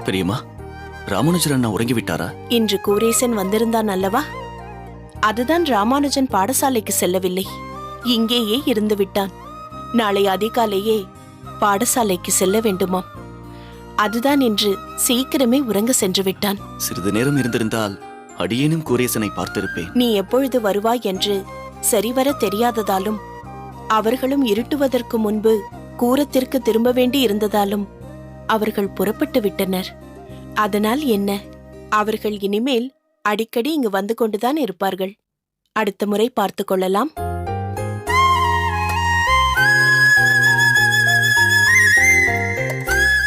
பெரியம்மா, ராமானுஜர் அண்ணா உறங்கிவிட்டாரா? இன்று கூரேசன் வந்திருந்தான் அல்லவா? அதுதான் ராமானுஜன் பாடசாலைக்கு செல்லவில்லை, இங்கேயே இருந்து விட்டான். நாளை அதிகாலையே பாடசாலைக்கு செல்ல வேண்டுமாம். அதுதான் இன்று சீக்கிரமே உறங்க சென்று விட்டான். சிறிது நேரம் இருந்திருந்தால் அடியேனும் கூரேசனை பார்த்திருப்பேன். நீ எப்பொழுது வருவாய் என்று சரிவர தெரியாததாலும், அவர்களும் இருட்டுவதற்கு முன்பு கூரத்திற்கு திரும்ப வேண்டி இருந்ததாலும் அவர்கள் புறப்பட்டு விட்டனர். அதனால் என்ன, அவர்கள் இனிமேல் அடிக்கடி இங்கு வந்து கொண்டுதான் இருப்பார்கள். அடுத்த முறை பார்த்து கொள்ளலாம்.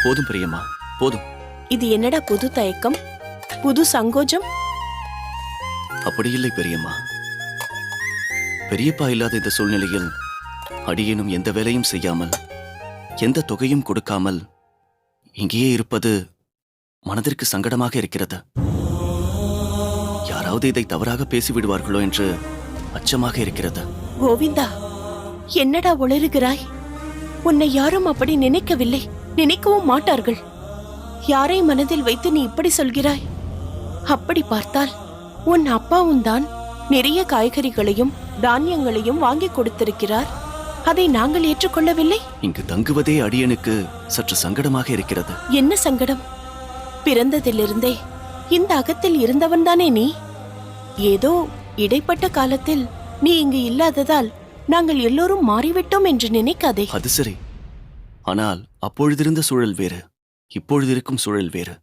போதும் பெரியம்மா, போதும். இது என்னடா புது தயக்கம், புது சங்கோஜம்? அப்படியில்லை பெரியம்மா. பெரியப்பா இல்லாத இந்த சூழ்நிலையில் அடியேனும் எந்த வேலையும் செய்யாமல், எந்த தொகையும் கொடுக்காமல் இங்கேயே இருப்பது மனதிற்கு சங்கடமாக இருக்கிறது. யாராவது இதை தவறாக பேசிவிடுவார்களோ என்று அச்சமாக இருக்கிறது. கோவிந்தா, என்னடா உளறுகிறாய்? உன்னை யாரும் அப்படி நினைக்கவில்லை, நினைக்கவும் மாட்டார்கள். யாரை மனதில் வைத்து நீ இப்படி சொல்கிறாய்? அப்படி பார்த்தால் உன் அப்பாவும் தான் நிறைய காய்கறிகளையும் தானியங்களையும் வாங்கி கொடுத்திருக்கிறார். அதை நாங்கள் ஏற்றுக்கொள்ளவில்லை. இங்கு தங்குவதே அடியனுக்கு சற்று சங்கடமாக இருக்கிறது. என்ன சங்கடம்? பிறந்ததிலிருந்தே இந்த அகத்தில் இருந்தவன்தானே நீ. ஏதோ இடைப்பட்ட காலத்தில் நீ இங்கு இல்லாததால் நாங்கள் எல்லோரும் மாறிவிட்டோம் என்று நினைக்காதே. அது சரி, ஆனால் அப்பொழுதிருந்த சூழல் வேறு, இப்பொழுது இருக்கும் சூழல் வேறு.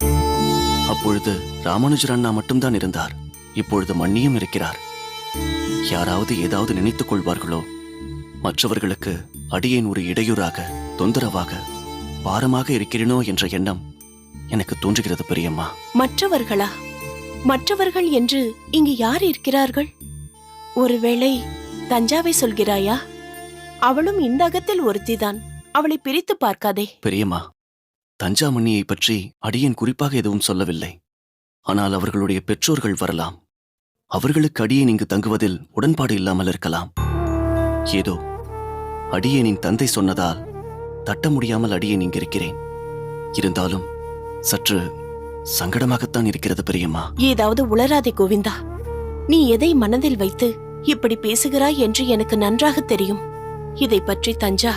அப்பொழுது ராமானுஜர் அண்ணா மட்டும்தான் இருந்தார், இப்பொழுது மன்னியும் இருக்கிறார். யாராவது ஏதாவது நினைத்துக் கொள்வார்களோ, மற்றவர்களுக்கு அடியேன் ஒரு இடையூறாக, தொந்தரவாக, பாரமாக இருக்கிறேனோ என்ற எண்ணம் எனக்கு தோன்றுகிறது பெரியம்மா. மற்றவர்களா? மற்றவர்கள் என்று இங்கு யார் இருக்கிறார்கள்? ஒருவேளை தஞ்சாவை சொல்கிறாயா? அவளும் இந்த அகத்தில் ஒருத்திதான், அவளை பிரித்து பார்க்காதே. பெரியம்மா, தஞ்சாமணியை பற்றி அடியேன் குறிப்பாக எதுவும் சொல்லவில்லை. ஆனால் அவர்களுடைய பெற்றோர்கள் வரலாம். அவர்களுக்கு அடியேன் இங்கு தங்குவதில் உடன்பாடு இல்லாமல் இருக்கலாம். ஏதோ அடியேனின் தந்தை சொன்னதால் தட்ட முடியாமல் அடியேன் இங்கிருக்கிறேன். இருந்தாலும் சற்று சங்கடமாகத்தான் இருக்கிறது பெரியம்மா. ஏதாவது உளராதே கோவிந்தா. நீ எதை மனதில் வைத்து இப்படி பேசுகிறாய் என்று எனக்கு நன்றாக தெரியும். இதை பற்றி தஞ்சா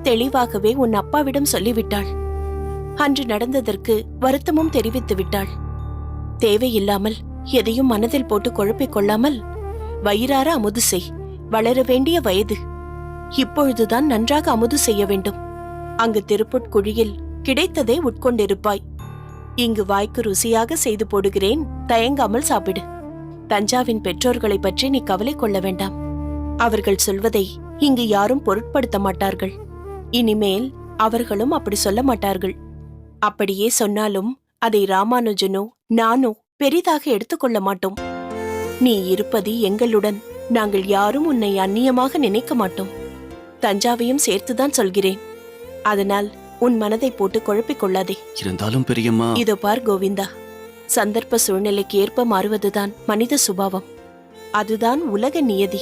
தெளிவாகவே உன் அப்பாவிடம் சொல்லிவிட்டாள். அன்று நடந்ததற்கு வருத்தமும் தெரிவித்து விட்டாள். தேவையில்லாமல் எதையும் மனதில் போட்டு குழப்பிக் கொள்ளாமல் வயிறார அமுது செய். வளர வேண்டிய வயது, இப்பொழுதுதான் நன்றாக அமுது செய்ய வேண்டும். அங்கு திருப்புட்குழியில் கிடைத்ததை உட்கொண்டிருப்பாய். இங்கு வாய்க்கு ருசியாக செய்து போடுகிறேன், தயங்காமல் சாப்பிடு. தஞ்சாவின் பெற்றோர்களை பற்றி நீ கவலை கொள்ள வேண்டாம். அவர்கள் சொல்வதை இங்கு யாரும் பொருட்படுத்த மாட்டார்கள். இனிமேல் அவர்களும் அப்படி சொல்ல மாட்டார்கள். அப்படியே சொன்னாலும் அதை ராமானுஜனோ நானோ பெரிதாக எடுத்துக்கொள்ள மாட்டோம். நீ இருப்பது எங்களுடன், நாங்கள் யாரும் உன்னை அந்நியமாக நினைக்க மாட்டோம். தஞ்சாவையும் சேர்த்துதான் சொல்கிறேன். அதனால் உன் மனதை போட்டு குழப்பிக் கொள்ளாதே. இருந்தாலும் பெரியம்மா, இதோ பார் கோவிந்தா, சந்தர்ப்ப சூழ்நிலைக்கு ஏற்ப மாறுவதுதான் மனித சுபாவம். அதுதான் உலக நியதி.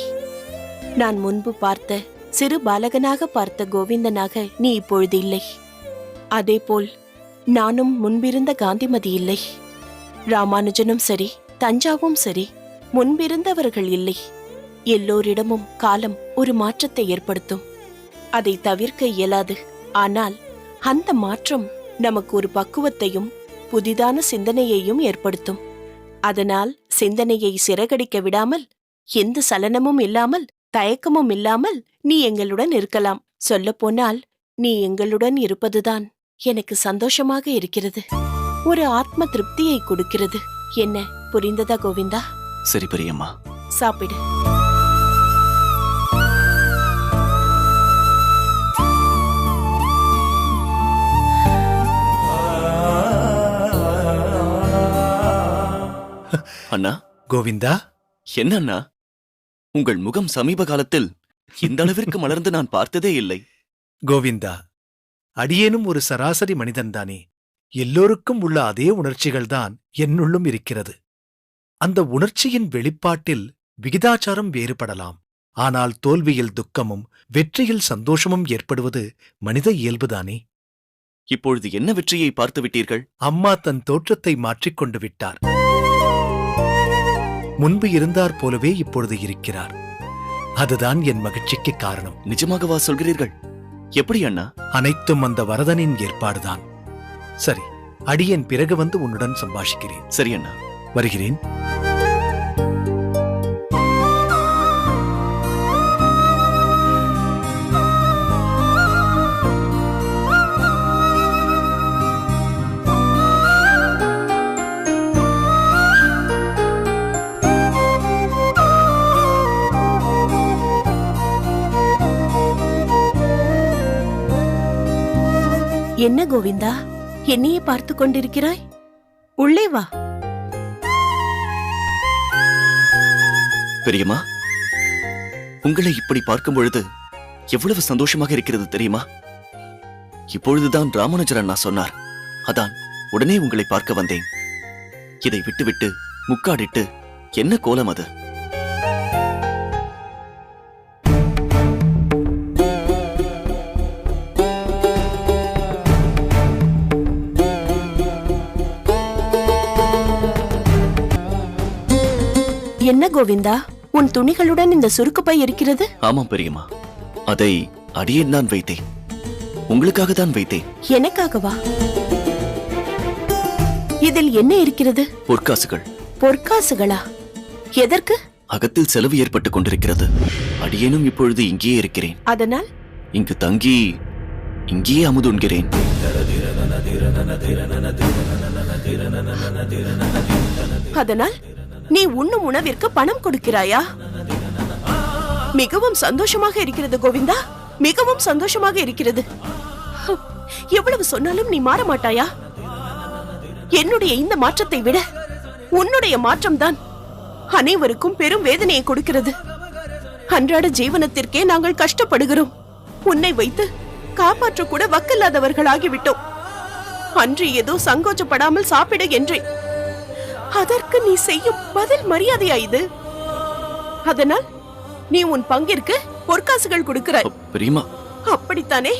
நான் முன்பு பார்த்த சிறு பாலகனாக பார்த்த கோவிந்தனாக நீ இப்பொழுது இல்லை. அதேபோல் நானும் முன்பிருந்த காந்திமதி இல்லை. ராமானுஜனும் சரி, தஞ்சாவும் சரி, முன்பிருந்தவர்கள் இல்லை. எல்லோரிடமும் காலம் ஒரு மாற்றத்தை ஏற்படுத்தும். அதை தவிர்க்க இயலாது. ஆனால் அந்த மாற்றம் நமக்கு ஒரு பக்குவத்தையும் புதிதான சிந்தனையையும் ஏற்படுத்தும். அதனால் சிந்தனையை சிறகடிக்க விடாமல், எந்த சலனமும் இல்லாமல், தயக்கமும் இல்லாமல் நீ எங்களுடன் இருக்கலாம். சொல்லப்போனால் நீ எங்களுடன் இருப்பதுதான் எனக்கு சந்தோஷமாக இருக்கிறது. ஒரு ஆத்ம திருப்தியை கொடுக்கிறது. என்ன, புரிந்ததா கோவிந்தா? சரி பெரியம்மா, சாப்பிடு. அண்ணா. கோவிந்தா. என்ன அண்ணா, உங்கள் முகம் சமீப காலத்தில் இந்த அளவிற்கு மலர்ந்து நான் பார்த்ததே இல்லை. கோவிந்தா, அடியேனும் ஒரு சராசரி மனிதன்தானே. எல்லோருக்கும் உள்ள அதே உணர்ச்சிகள்தான் என்னுள்ளும் இருக்கிறது. அந்த உணர்ச்சியின் வெளிப்பாட்டில் விகிதாச்சாரம் வேறுபடலாம். ஆனால் தோல்வியில் துக்கமும் வெற்றியில் சந்தோஷமும் ஏற்படுவது மனித இயல்புதானே. இப்பொழுது என்ன வெற்றியை பார்த்து விட்டீர்கள்? அம்மா தன் தோற்றத்தை மாற்றிக்கொண்டு விட்டார். முன்பு இருந்தார் போலவே இப்பொழுது இருக்கிறார். அதுதான் என் மகிழ்ச்சிக்கு காரணம். நிஜமாகவா சொல்கிறீர்கள்? எப்படி அண்ணா? அனைத்தும் அந்த வரதனின் ஏற்பாடுதான். சரி, அடியேன் பிறகு வந்து உன்னுடன் சம்பாஷிக்கிறேன். சரி அண்ணா. வருகிறேன். என்ன கோவிந்தா, என்னையே பார்த்து கொண்டிருக்கிறாய்? உள்ளே வா. பெரியம்மா, உங்களை இப்படி பார்க்கும் பொழுது எவ்வளவு சந்தோஷமாக இருக்கிறது தெரியுமா? இப்பொழுதுதான் ராமானுஜர் அண்ணா சொன்னார். அதான் உடனே உங்களை பார்க்க வந்தேன். இதை விட்டுவிட்டு முக்காடிட்டு என்ன கோலம் அது? என்ன கோவிந்தா, உன் துணிகளுடன் இந்த சுருக்குப்பை இருக்கிறது? ஆமாம் பெரியம்மா, அதை அடியேன் தான் வைத்தேன். உங்களுக்காக தான் வைத்தேன். எனக்காகவா? இதில் என்ன இருக்கிறது? பொற்காசுகள். பொற்காசுகளா? எதற்கு? அகத்தில் செலவு ஏற்பட்டுக் கொண்டிருக்கிறது. அடியேனும் இப்பொழுது இங்கேயே இருக்கிறேன். அதனால் இங்கு தங்கி இங்கேயே அமுதுண்கிறேன். அதனால் நீ உண்ணும் உணவிற்கு பணம் கொடுக்கிறாயா? மிகவும் சந்தோஷமாக இருக்கிறது கோவிந்தா, மிகவும் சந்தோஷமாக இருக்கிறது. எவ்வளவு சொன்னாலும் நீ மாற மாட்டாயா? என்னுடைய இந்த மாற்றத்தை விட உன்னுடைய மாற்றம்தான் அனைவருக்கும் பெரும் வேதனையை கொடுக்கிறது. அன்றாட ஜீவனத்திற்கே நாங்கள் கஷ்டப்படுகிறோம். உன்னை வைத்து காப்பாற்ற கூட வக்கில்லாதவர்களாகிவிட்டோம். அன்று ஏதோ சங்கோச்சப்படாமல் சாப்பிட என்றேன். அதற்கு நீ செய்யும் பதில் மரியாதையா இது? அதனால் நீ உன் பங்கிற்கு பொற்காசுகள் கொடுக்கிறாய். பெரியம்மா, அப்படித்தானே?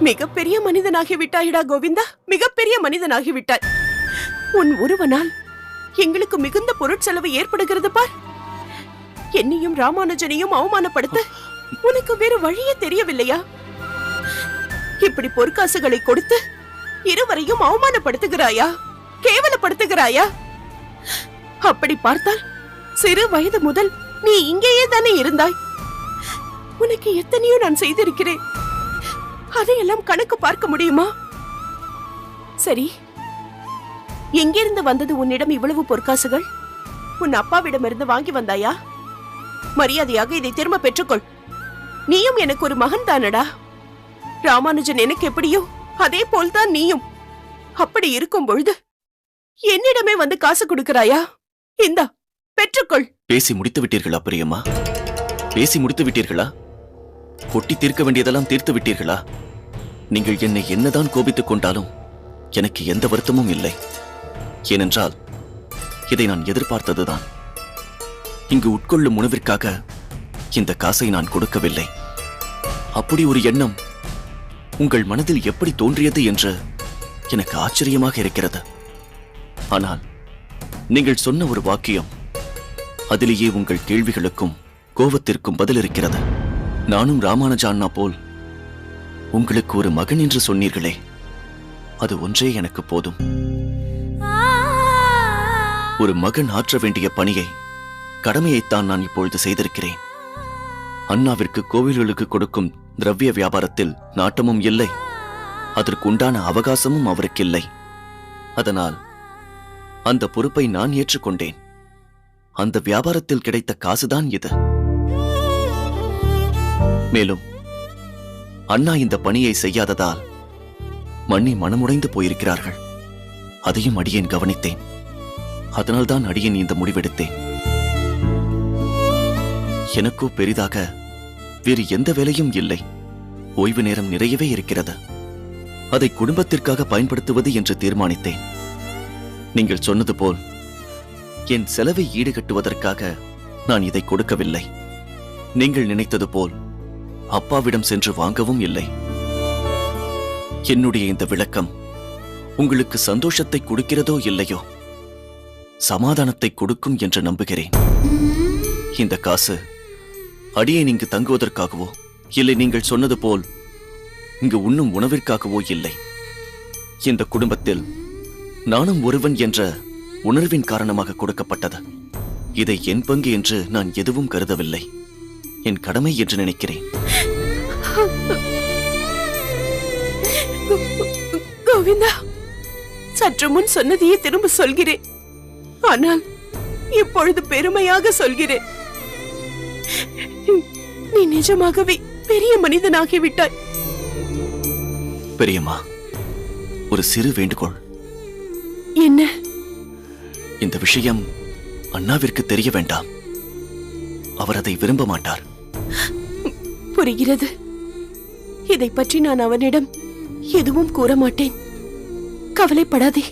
மிகப்பெரிய மனிதனாகிவிட்டாயிடா கோவிந்தா, மிகப்பெரிய மனிதனாகிவிட்டாய். உன் ஒருவனால் எங்களுக்கு மிகுந்த பொருட்செலவு ஏற்படுகிறது பார். என்னையும் ராமானுஜனையும் அவமானப்படுத்த உனக்கு வேறு வழியே தெரியவில்லையா? இப்படி பொற்காசுகளை கொடுத்து இருவரையும் அவமானப்படுத்துகிறாயா, கேவலப்படுத்துகிறாயா? அப்படி பார்த்தால் சிறு வயது முதல் நீ இங்கேயே தானே இருந்தாய். உனக்கு எத்தனையோ நான் செய்திருக்கிறேன். அதையெல்லாம் கணக்கு பார்க்க முடியுமா? சரி, எங்கிருந்து வந்தது உன்னிடம் இவ்வளவு பொற்காசுகள்? உன் அப்பாவிடமிருந்து வாங்கி வந்தாயா? மரியாதையாக இதை திரும்ப பெற்றுக்கொள். நீயும் எனக்கு ஒரு மகன் தானடா. ராமானுஜன் எனக்கு எப்படியோ அதே போல்தான் நீயும். அப்படி இருக்கும் பொழுது என்னிடமே வந்து காசு கொடுக்கிறாயா? இந்தா, பெற்றுக்கொள். பேசி முடித்து விட்டீர்களா பெரியம்மா? பேசி முடித்து விட்டீர்களா? கொட்டி தீர்க்க வேண்டியதெல்லாம் தீர்த்து விட்டீர்களா? நீங்கள் என்னை என்னதான் கோபித்துக் கொண்டாலும் எனக்கு எந்த வருத்தமும் இல்லை. ஏனென்றால் இதை நான் எதிர்பார்த்ததுதான். இங்கு உட்கொள்ளும் உணவிற்காக இந்த காசை நான் கொடுக்கவில்லை. அப்படி ஒரு எண்ணம் உங்கள் மனதில் எப்படி தோன்றியது என்று எனக்கு ஆச்சரியமாக இருக்கிறது. ஆனால் நீங்கள் சொன்ன ஒரு வாக்கியம், அதிலேயே உங்கள் கேள்விகளுக்கும் கோபத்திற்கும் பதில் இருக்கிறது. நானும் ராமானுஜ அண்ணா போல் உங்களுக்கு ஒரு மகன் என்று சொன்னீர்களே, அது ஒன்றே எனக்கு போதும். ஒரு மகன் ஆற்ற வேண்டிய பணியை, கடமையைத்தான் நான் இப்பொழுது செய்திருக்கிறேன். அண்ணாவிற்கு கோவில்களுக்கு கொடுக்கும் திரவிய வியாபாரத்தில் நாட்டமும் இல்லை, அதற்குண்டான அவகாசமும் அவருக்கு இல்லை. அதனால் அந்த பொறுப்பை நான் ஏற்றுக்கொண்டேன். அந்த வியாபாரத்தில் கிடைத்த காசுதான் இது. மேலும் அண்ணா இந்த பணியை செய்யாததால் மண்ணி மனமுடைந்து போயிருக்கிறார்கள். அதையும் அடியேன் கவனித்தேன். அதனால்தான் அடியேன் இந்த முடிவெடுத்தேன். எனக்கோ பெரிதாக வேறு எந்த வேலையும் இல்லை. ஓய்வு நேரம் நிறையவே இருக்கிறது. அதை குடும்பத்திற்காக பயன்படுத்துவது என்று தீர்மானித்தேன். நீங்கள் சொன்னது போல் என் செலவை ஈடுகட்டுவதற்காக நான் இதை கொடுக்கவில்லை. நீங்கள் நினைத்தது போல் அப்பாவிடம் சென்று வாங்கவும் இல்லை. என்னுடைய இந்த விளக்கம் உங்களுக்கு சந்தோஷத்தை கொடுக்கிறதோ இல்லையோ, சமாதானத்தை கொடுக்கும் என்று நம்புகிறேன். இந்த காசு அடியேன் இங்கு தங்குவதற்காகவோ, இல்லை நீங்கள் சொன்னது போல் இங்கு உண்ணும் உணவிற்காகவோ இல்லை. இந்த குடும்பத்தில் நானும் ஒருவன் என்ற உணர்வின் காரணமாக கொடுக்கப்பட்டது. இதை என் பங்கு என்று நான் எதுவும் கருதவில்லை. என் கடமை என்று நினைக்கிறேன். கோவிந்தா, சற்று முன் சொன்னதையே திரும்ப சொல்கிறேன். ஆனால் இப்பொழுது பெருமையாக சொல்கிறேன். நீ நிஜமாகவே பெரிய மனிதனாகிவிட்டாய். பெரியம்மா, ஒரு சிறு வேண்டுகோள். என்ன? இந்த விஷயம் அண்ணாவிற்கு தெரிய வேண்டாம். அவர் அதை விரும்ப மாட்டார். புரிகிறது. இதை பற்றி நான் அவனிடம் எதுவும் கூற மாட்டேன். கவலைப்படாதே.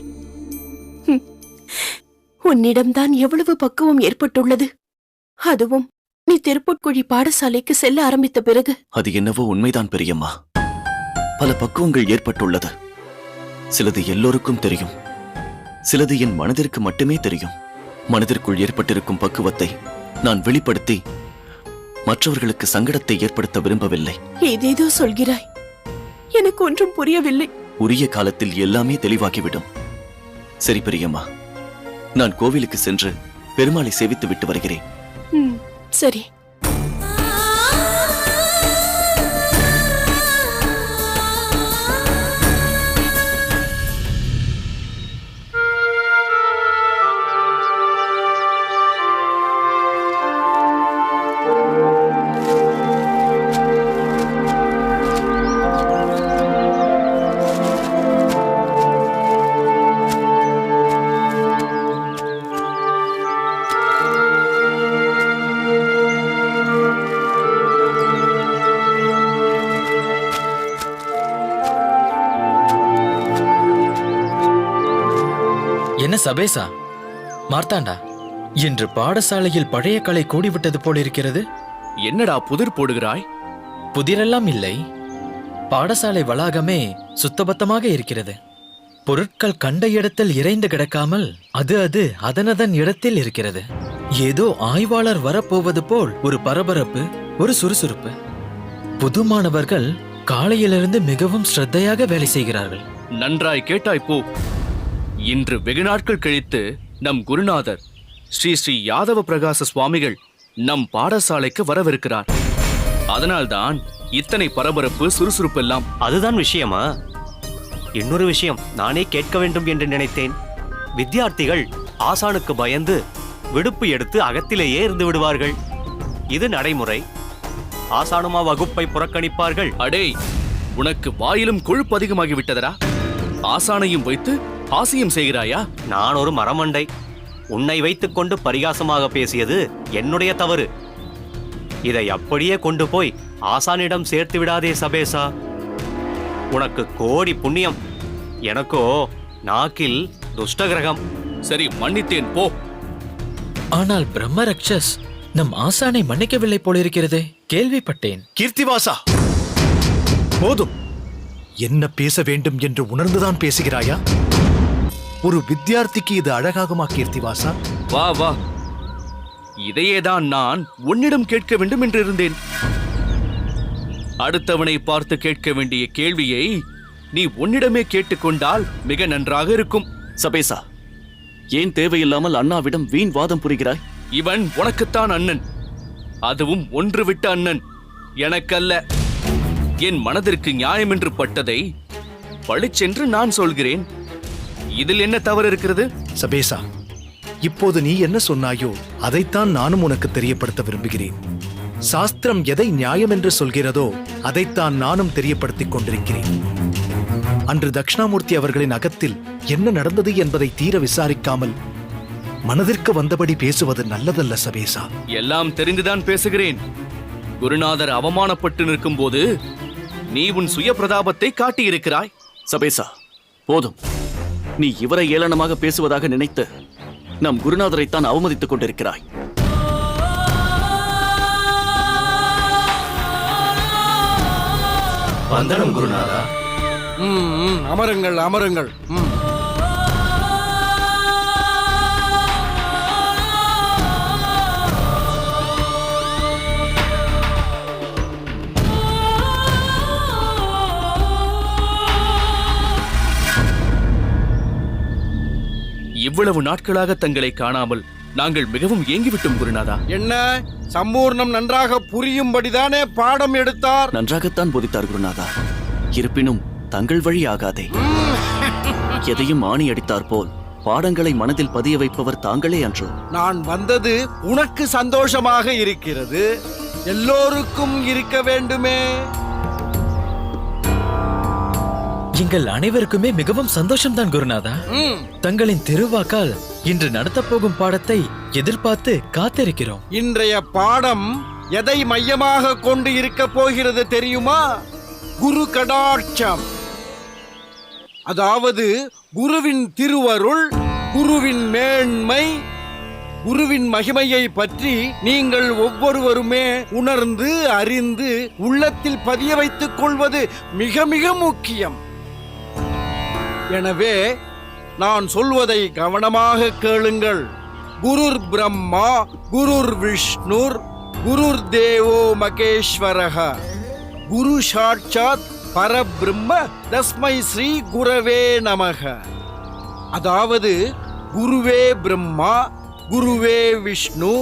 உன்னிடம்தான் எவ்வளவு பக்குவம் ஏற்பட்டுள்ளது. அதுவும் நீ திருப்புட்குழி பாடசாலைக்கு செல்ல ஆரம்பித்த பிறகு. அது என்னவோ உண்மைதான் பெரியம்மா. பல பக்குவங்கள் ஏற்பட்டுள்ளது. சிலது எல்லோருக்கும் தெரியும், சிலது என் மனதிற்கு மட்டுமே தெரியும். மனதிற்குள் ஏற்பட்டிருக்கும் பக்குவத்தை நான் வெளிப்படுத்தி மற்றவர்களுக்கு சங்கடத்தை ஏற்படுத்த விரும்பவில்லை. ஏதேதோ சொல்கிறாய், எனக்கு ஒன்றும் புரியவில்லை. உரிய காலத்தில் எல்லாமே தெளிவாகிவிடும். சரி பெரியம்மா, நான் கோவிலுக்கு சென்று பெருமாளை சேவித்து விட்டு வருகிறேன். சரி. என்ன சபேசா, மார்த்தாண்டா, இன்று பாடசாலையில் பழைய கலை கூடிவிட்டது போலிருக்கிறது. என்னடா புதிர் போடுகிறாய்? புதிரெல்லாம் இல்லை, பாடசாலை வளாகமே சுத்தபத்தமாக இருக்கிறது. பொருட்கள் கண்ட இடத்தில் இறைந்து கிடக்காமல் அது அதனதன் இடத்தில் இருக்கிறது. ஏதோ ஆய்வாளர் வரப்போவது போல் ஒரு பரபரப்பு, ஒரு சுறுசுறுப்பு. புது மாணவர்கள் காலையிலிருந்து மிகவும் ஸ்ரத்தையாக வேலை செய்கிறார்கள். நன்றாய் கேட்டாய் போ. இன்று வெகு நாட்கள் கழித்து நம் குருநாதர் ஸ்ரீ ஸ்ரீ யாதவ பிரகாச சுவாமிகள் நம் பாடசாலைக்கு வரவிருக்கிறார். அதனால்தான் இத்தனை பரபரப்பு, சுறுசுறுப்பு எல்லாம். அதுதான் விஷயமா? இன்னொரு விஷயம் நானே கேட்க வேண்டும் என்று நினைத்தேன். வித்தியார்த்திகள் ஆசானுக்கு பயந்து விடுப்பு எடுத்து அகத்திலேயே இருந்து விடுவார்கள். இது நடைமுறை. ஆசானுமா வகுப்பை புறக்கணிப்பார்கள்? அடே, உனக்கு வாயிலும் கொழுப்பு அதிகமாகிவிட்டதரா? ஆசானையும் வைத்து ஆசியம் செய்கிறாயா? நான் ஒரு மரமண்டை. உன்னை வைத்துக் கொண்டு பரிகாசமாக பேசியது என்னுடைய தவறு. இதை அப்படியே கொண்டு போய் ஆசானிடம் சேர்த்து விடாதே சபேசா. உனக்கு கோடி புண்ணியம். எனக்கோ நாக்கில் துஷ்டகிரகம். சரி, மன்னித்தேன் போ. ஆனால் பிரம்மரக்ஷஸ் நம் ஆசானை மன்னிக்கவில்லை போலிருக்கிறதே. கேள்விப்பட்டேன். கீர்த்திவாசா, போதும். என்ன பேச வேண்டும் என்று உணர்ந்துதான் பேசுகிறாயா? ஒரு வித்தியார்த்திக்கு இது அழகாகுமா கீர்த்திவாசா? வா வா, இதையேதான் நான் உன்னிடம் கேட்க வேண்டும் என்று இருந்தேன். அடுத்தவனை பார்த்து கேட்க வேண்டிய கேள்வியை நீ உன்னிடமே கேட்டுக்கொண்டால் மிக நன்றாக இருக்கும். சபேசா, ஏன் தேவையில்லாமல் அண்ணாவிடம் வீண் வாதம் புரிகிறாய்? இவன் உனக்குத்தான் அண்ணன், அதுவும் ஒன்று விட்ட அண்ணன், எனக்கல்ல. என் மனதிற்கு நியாயம் என்று பட்டதை பளிச்சென்று நான் சொல்கிறேன். இதில் என்ன தவறு இருக்கிறது? சபேசா, இப்போது நீ என்ன சொன்னாயோ அதைத்தான் நானும் உனக்கு தெரியப்படுத்த விரும்புகிறேன். சாஸ்திரம் எதை நியாயம் என்று சொல்கிறதோ அதைத்தான் நானும் தெரியப்படுத்திக் கொண்டிருக்கிறேன். அன்று தட்சிணாமூர்த்தி அவர்களின் அகத்தில் என்ன நடந்தது என்பதை தீர விசாரிக்காமல் மனதிற்கு வந்தபடி பேசுவது நல்லதல்ல சபேசா. எல்லாம் தெரிந்துதான் பேசுகிறேன். குருநாதர் அவமானப்பட்டு நிற்கும் போது நீ உன் சுய பிரதாபத்தை காட்டியிருக்கிறாய். சபேசா, போதும். நீ இவரை ஏளனமாக பேசுவதாக நினைத்து நம் குருநாதரைத்தான் அவமதித்துக் கொண்டிருக்கிறாய். வந்தனம் குருநாதா. அமருங்கள் அமருங்கள். இவ்வளவு நாட்களாக தங்களை காணாமல் நாங்கள் மிகவும் ஏங்கிவிட்டோம் குருநாதா. என்ன சம்பூர்ணம் நன்றாக புரியும்படிதானே பாடம் எடுத்தார்? நன்றாகத்தான் போதித்தார் குருநாதா. இருப்பினும் தங்கள் வழி ஆகாதே. எதையும் ஆணி அடித்தார் போல் பாடங்களை மனதில் பதிய வைப்பவர் தாங்களே அன்றோ? நான் வந்தது உனக்கு சந்தோஷமாக இருக்கிறது, எல்லோருக்கும் இருக்க வேண்டுமே. எங்கள் அனைவருக்குமே மிகவும் சந்தோஷம்தான் குருநாதா. தங்களின் திருவாக்கால் இன்று நடத்தப் போகும் பாடத்தை எதிர்பார்த்து காத்திருக்கிறோம். இன்றைய பாடம் எதை மையமாக கொண்டு இருக்க போகிறது தெரியுமா? குரு கடாட்சம். அதாவது குருவின் திருவருள், குருவின் மேன்மை, குருவின் மகிமையை பற்றி நீங்கள் ஒவ்வொருவருமே உணர்ந்து அறிந்து உள்ளத்தில் பதிய வைத்துக் கொள்வது மிக மிக முக்கியம். எனவே நான் சொல்வதை கவனமாக கேளுங்கள். குருர் பிரம்மா, குருர் விஷ்ணுர், குருர் தேவோ மகேஸ்வரஹ, குரு சாட்சாத் பரபிரம்ம தஸ்மை ஸ்ரீ குரவே நமக. அதாவது குருவே பிரம்மா, குருவே விஷ்ணு,